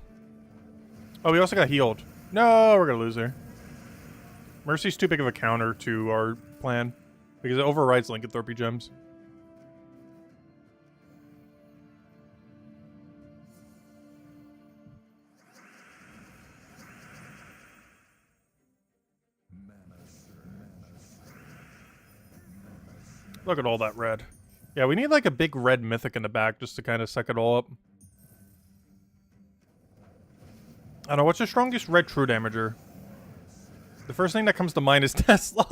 Oh, we also got healed. No, we're gonna lose there. Mercy's too big of a counter to our plan. Because it overrides Lycanthropy gems. Look at all that red. Yeah, we need like a big red mythic in the back just to kind of suck it all up. I don't know, what's the strongest red true damager? The first thing that comes to mind is Tesla.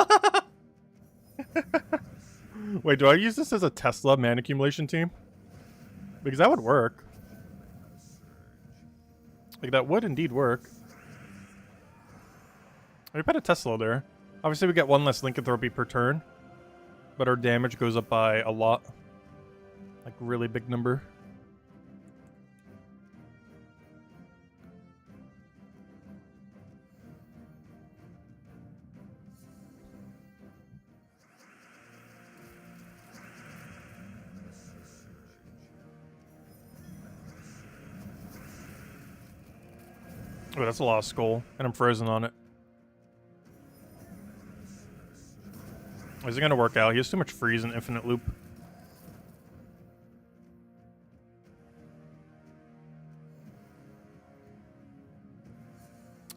Wait, do I use this as a Tesla mana accumulation team? Because that would work. Like, that would indeed work. We put a Tesla there. Obviously, we get 1 less Lycanthropy per turn. But our damage goes up by a lot. Like, really big number. Oh, that's a lot of skull. And I'm frozen on it. Is it gonna work out? He has too much freeze and infinite loop.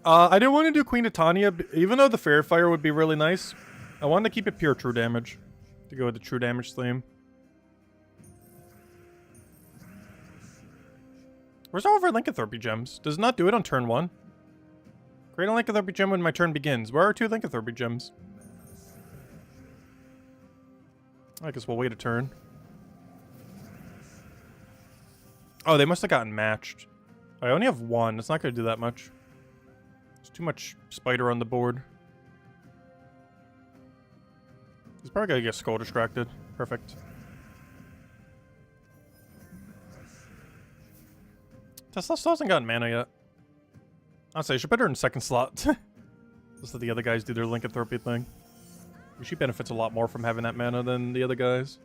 I didn't want to do Queen of Tanya, even though the Fair Fire would be really nice. I wanted to keep it pure true damage. To go with the true damage theme. Where's all of our Lycanthropy gems? Does it not do it on turn 1? Create a Lycanthropy gem when my turn begins. Where are 2 Lycanthropy gems? I guess we'll wait a turn. Oh, they must have gotten matched. I only have 1. It's not going to do that much. There's too much spider on the board. He's probably going to get skull distracted. Perfect. Tesla still hasn't gotten mana yet. Honestly, I should put her in second slot. Just let the other guys do their lycanthropy thing. She benefits a lot more from having that mana than the other guys.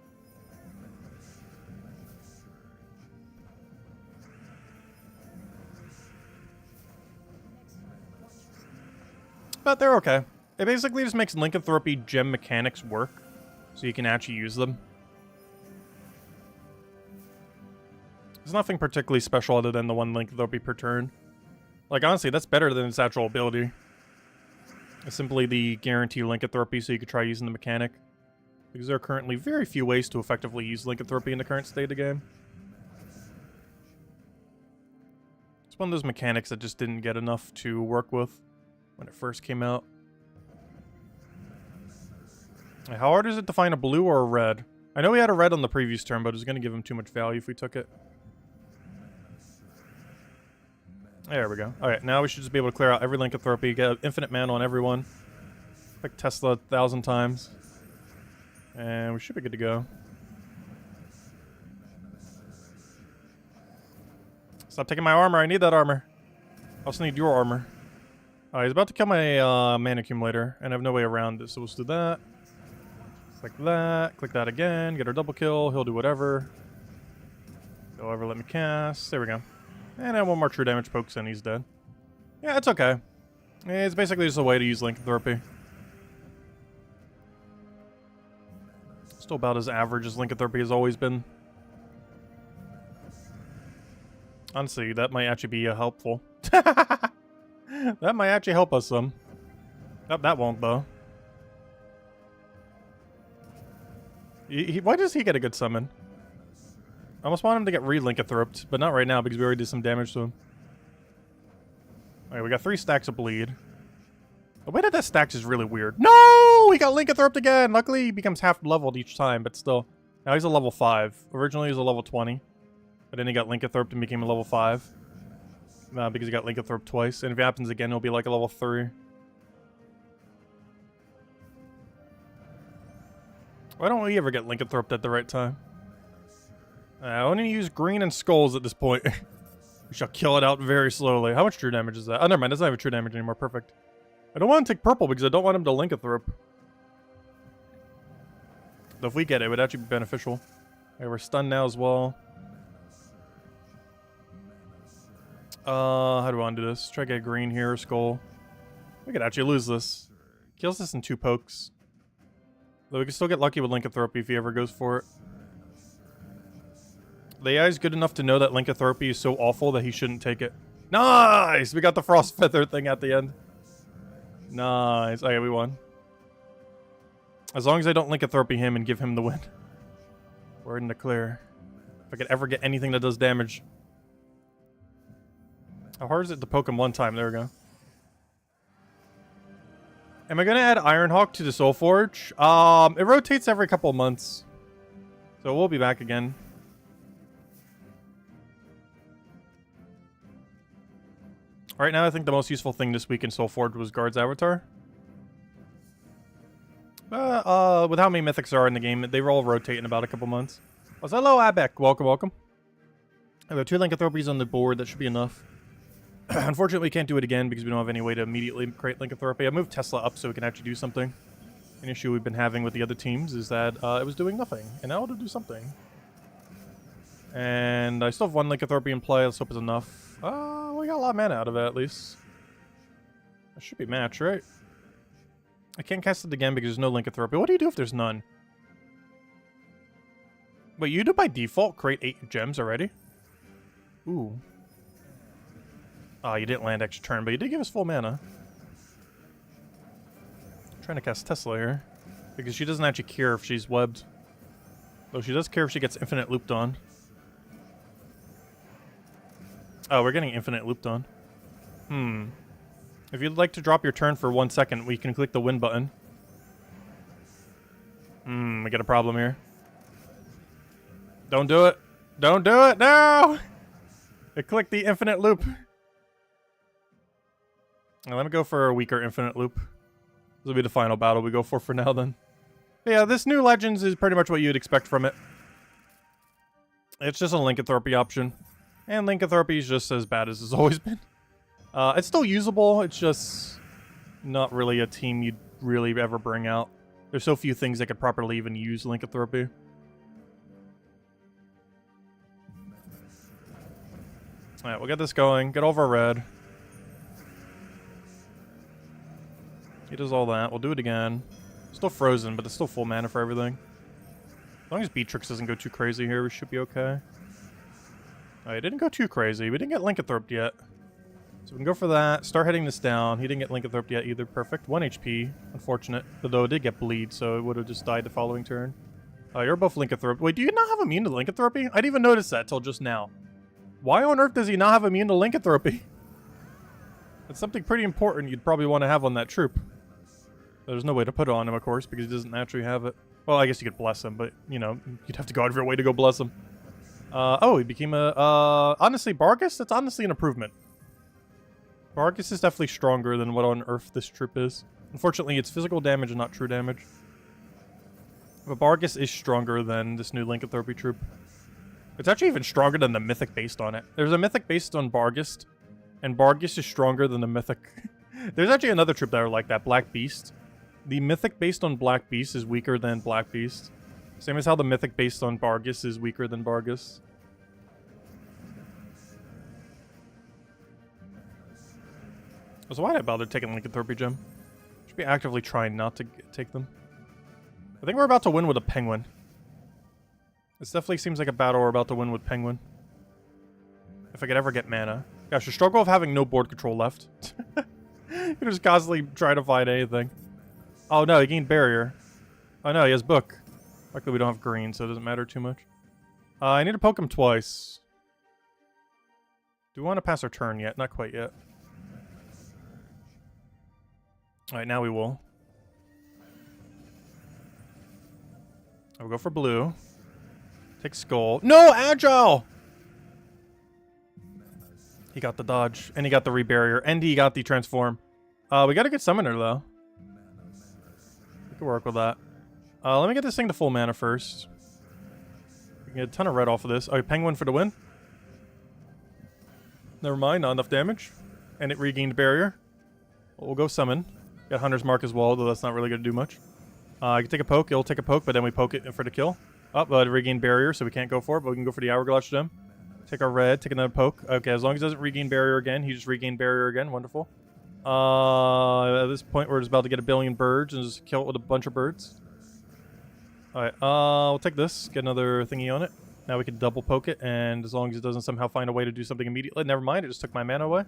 But they're okay. It basically just makes lycanthropy gem mechanics work, so you can actually use them. There's nothing particularly special other than the one lycanthropy per turn. Like, honestly, that's better than its actual ability. It's simply the guarantee lycanthropy, so you could try using the mechanic. Because there are currently very few ways to effectively use lycanthropy in the current state of the game. It's one of those mechanics that just didn't get enough to work with when it first came out. How hard is it to find a blue or a red? I know we had a red on the previous turn, but it was going to give him too much value if we took it. There we go. Alright, now we should just be able to clear out every lycanthropy, get infinite mana on everyone. Pick Tesla 1,000 times. And we should be good to go. Stop taking my armor, I need that armor. I also need your armor. He's about to kill my mana accumulator, and I have no way around it, so we'll just do that. Click that again, get our double kill, he'll do whatever. He'll ever let me cast, there we go. And then one more true damage pokes and he's dead. Yeah, it's okay. It's basically just a way to use lycanthropy. Still about as average as lycanthropy has always been. Honestly, that might actually be helpful. That might actually help us some. Nope, that won't though. Why does he get a good summon? I almost want him to get re-lycanthroped, but not right now because we already did some damage to him. Alright, we got 3 stacks of bleed. The way that that stacks is really weird. No! He got lycanthroped again! Luckily, he becomes half leveled each time, but still. Now he's a level 5. Originally, he was a level 20. But then he got lycanthroped and became a level 5. Because he got lycanthroped twice. And if it happens again, he'll be like a level 3. Why don't we ever get lycanthroped at the right time? I only use green and skulls at this point. We shall kill it out very slowly. How much true damage is that? Oh, never mind. It doesn't have true damage anymore. Perfect. I don't want to take purple because I don't want him to lycanthrope. Though if we get it, it would actually be beneficial. Okay, we're stunned now as well. How do I want to do this? Try to get a green here, skull. We could actually lose this. Kills this in 2 pokes. Though we can still get lucky with lycanthropy if he ever goes for it. The AI is good enough to know that lycanthropy is so awful that he shouldn't take it. Nice! We got the frost feather thing at the end. Nice. Okay, we won. As long as I don't lycanthropy him and give him the win. We're in the clear. If I could ever get anything that does damage. How hard is it to poke him one time? There we go. Am I going to add Ironhawk to the Soul Forge? It rotates every couple of months. So we'll be back again. Right now, I think the most useful thing this week in Soul Forge was Guard's Avatar. With how many mythics are in the game, they all rotate in about a couple months. Oh, so hello, Abek. Welcome, welcome. I've got 2 lycanthropies on the board. That should be enough. Unfortunately, we can't do it again because we don't have any way to immediately create lycanthropy. I moved Tesla up so we can actually do something. An issue we've been having with the other teams is that it was doing nothing, and now it'll do something. And I still have 1 lycanthropy in play. Let's hope it's enough. We got a lot of mana out of it, at least. That should be match, right? I can't cast it again because there's no lycanthropy. What do you do if there's none? Wait, you do by default create 8 gems already? Ooh. Oh, you didn't land extra turn, but you did give us full mana. I'm trying to cast Tesla here. Because she doesn't actually care if she's webbed. Though she does care if she gets infinite looped on. Oh, we're getting infinite looped on. If you'd like to drop your turn for 1 second, we can click the win button. We got a problem here. Don't do it. Don't do it. No! I clicked the infinite loop. Now, let me go for a weaker infinite loop. This will be the final battle we go for now then. But yeah, this new Legends is pretty much what you'd expect from it. It's just a lycanthropy option. And Lycanthropy is just as bad as it's always been. It's still usable, it's just not really a team you'd really ever bring out. There's so few things that could properly even use Lycanthropy. Alright, we'll get this going. Get over red. He does all that. We'll do it again. Still frozen, but it's still full mana for everything. As long as Beatrix doesn't go too crazy here, we should be okay. Alright, didn't go too crazy. We didn't get Lycanthroped yet. So we can go for that. Start heading this down. He didn't get Lycanthroped yet either. Perfect. 1 HP. Unfortunate. Although it did get bleed, so it would have just died the following turn. You're both Lycanthroped. Wait, do you not have immune to Lycanthropy? I didn't even notice that till just now. Why on earth does he not have immune to Lycanthropy? That's something pretty important you'd probably want to have on that troop. There's no way to put it on him, of course, because he doesn't naturally have it. Well, I guess you could bless him, but, you know, you'd have to go out of your way to go bless him. Oh, he became a, honestly, Bargus? That's honestly an improvement. Bargus is definitely stronger than what on earth this troop is. Unfortunately, it's physical damage and not true damage. But Bargus is stronger than this new Lycanthropy troop. It's actually even stronger than the mythic based on it. There's a mythic based on Bargus, and Bargus is stronger than the mythic. There's actually another troop that are like that, Black Beast. The mythic based on Black Beast is weaker than Black Beast. Same as how the mythic based on Bargus is weaker than Bargus. So why did I bother taking Lycanthropy Gem? Should be actively trying not to take them. I think we're about to win with a Penguin. This definitely seems like a battle we're about to win with Penguin. If I could ever get mana. Gosh, the struggle of having no board control left. You just constantly try to find anything. Oh no, he gained Barrier. Oh no, he has Book. Luckily we don't have green, so it doesn't matter too much. I need to poke him twice. Do we want to pass our turn yet? Not quite yet. Alright, now we will. I'll go for blue. Take Skull. No! Agile! He got the dodge, and he got the rebarrier, and he got the transform. We got a good summoner, though. We can work with that. Let me get this thing to full mana first. We can get a ton of red off of this. Oh, Penguin for the win. Never mind, not enough damage. And it regained barrier. We'll go summon. Got Hunter's Mark as well, though that's not really going to do much. I can take a poke. It'll take a poke, but then we poke it for the kill. Oh, but it regained barrier, so we can't go for it, but we can go for the Hourglass Gem. Take our red, take another poke. Okay, as long as it doesn't regain barrier again. He just regained barrier again. Wonderful. At this point, we're just about to get a billion birds and just kill it with a bunch of birds. Alright, we'll take this. Get another thingy on it. Now we can double poke it, and as long as it doesn't somehow find a way to do something immediately. Never mind, it just took my mana away.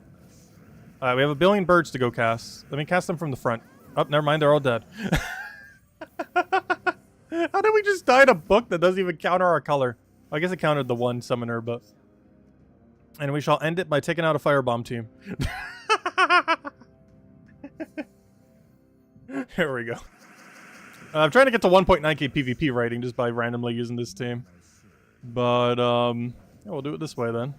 Alright, we have a billion birds to go cast. Let me cast them from the front. Oh, never mind, they're all dead. How did we just die to Book that doesn't even counter our color? I guess it countered the one summoner, but... And we shall end it by taking out a Firebomb team. Here we go. I'm trying to get to 1.9k PvP rating just by randomly using this team. But, yeah, we'll do it this way then.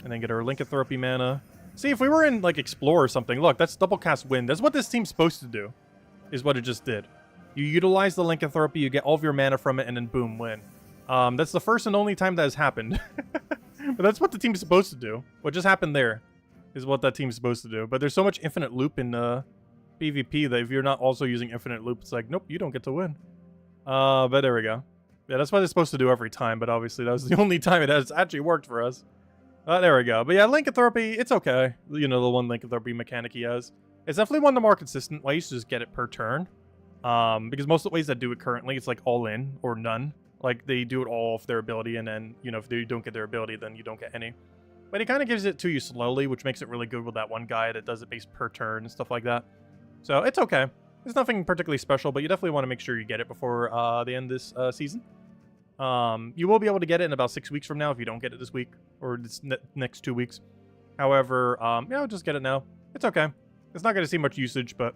And then get our Lycanthropy mana. See, if we were in, like, Explore or something, look, that's double cast win. That's what this team's supposed to do, is what it just did. You utilize the Lycanthropy, you get all of your mana from it, and then boom, win. That's the first and only time that has happened. But that's what the team's supposed to do. What just happened there is what that team's supposed to do. But there's so much infinite loop in PvP that if you're not also using infinite loop, it's like, nope, you don't get to win. But there we go. Yeah, that's what it's supposed to do every time, but obviously that was the only time it has actually worked for us. There we go. But yeah, Lycanthropy, it's okay. You know, the one Lycanthropy mechanic he has. It's definitely one of the more consistent. I used to just get it per turn. Because most of the ways that do it currently, it's like all in or none. Like, they do it all off their ability, and then, you know, if they don't get their ability, then you don't get any. But he kind of gives it to you slowly, which makes it really good with that one guy that does it based per turn and stuff like that. So, it's okay. It's nothing particularly special, but you definitely want to make sure you get it before the end of this season. You will be able to get it in about 6 weeks from now if you don't get it this week, or this next 2 weeks. However, yeah, just get it now. It's okay. It's not going to see much usage, but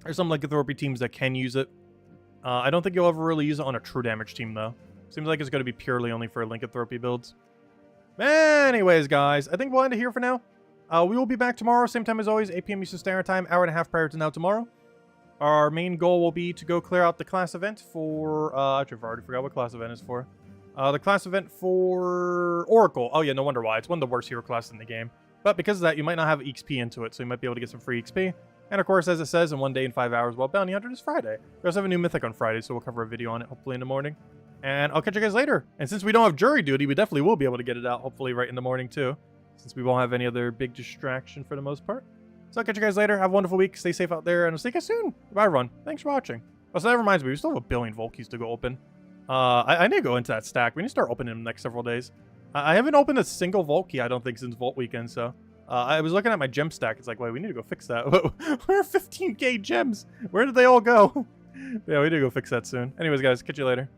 there's some Lycanthropy teams that can use it. I don't think you'll ever really use it on a true damage team, though. Seems like it's going to be purely only for Lycanthropy builds. Anyways, guys, I think we'll end it here for now. We will be back tomorrow, same time as always, 8 p.m. Eastern Standard Time, hour and a half prior to now tomorrow. Our main goal will be to go clear out the class event for... actually, I've already forgot what class event is for. The class event for Oracle. Oh yeah, no wonder why. It's one of the worst hero classes in the game. But because of that, you might not have XP into it, so you might be able to get some free XP. And of course, as it says, in 1 day and 5 hours, well, Bounty Hunter is Friday. We also have a new Mythic on Friday, so we'll cover a video on it, hopefully in the morning. And I'll catch you guys later. And since we don't have jury duty, we definitely will be able to get it out, hopefully right in the morning too, since we won't have any other big distraction for the most part. So I'll catch you guys later. Have a wonderful week. Stay safe out there, and I'll see you guys soon. Bye, everyone. Thanks for watching. Oh, so that reminds me, we still have 1 billion Vault keys to go open. I need to go into that stack. We need to start opening them next several days. I haven't opened a single Vault key, I don't think, since Vault Weekend, so... I was looking at my gem stack. It's like, wait, we need to go fix that. Where are 15k gems? Where did they all go? Yeah, we need to go fix that soon. Anyways, guys, catch you later.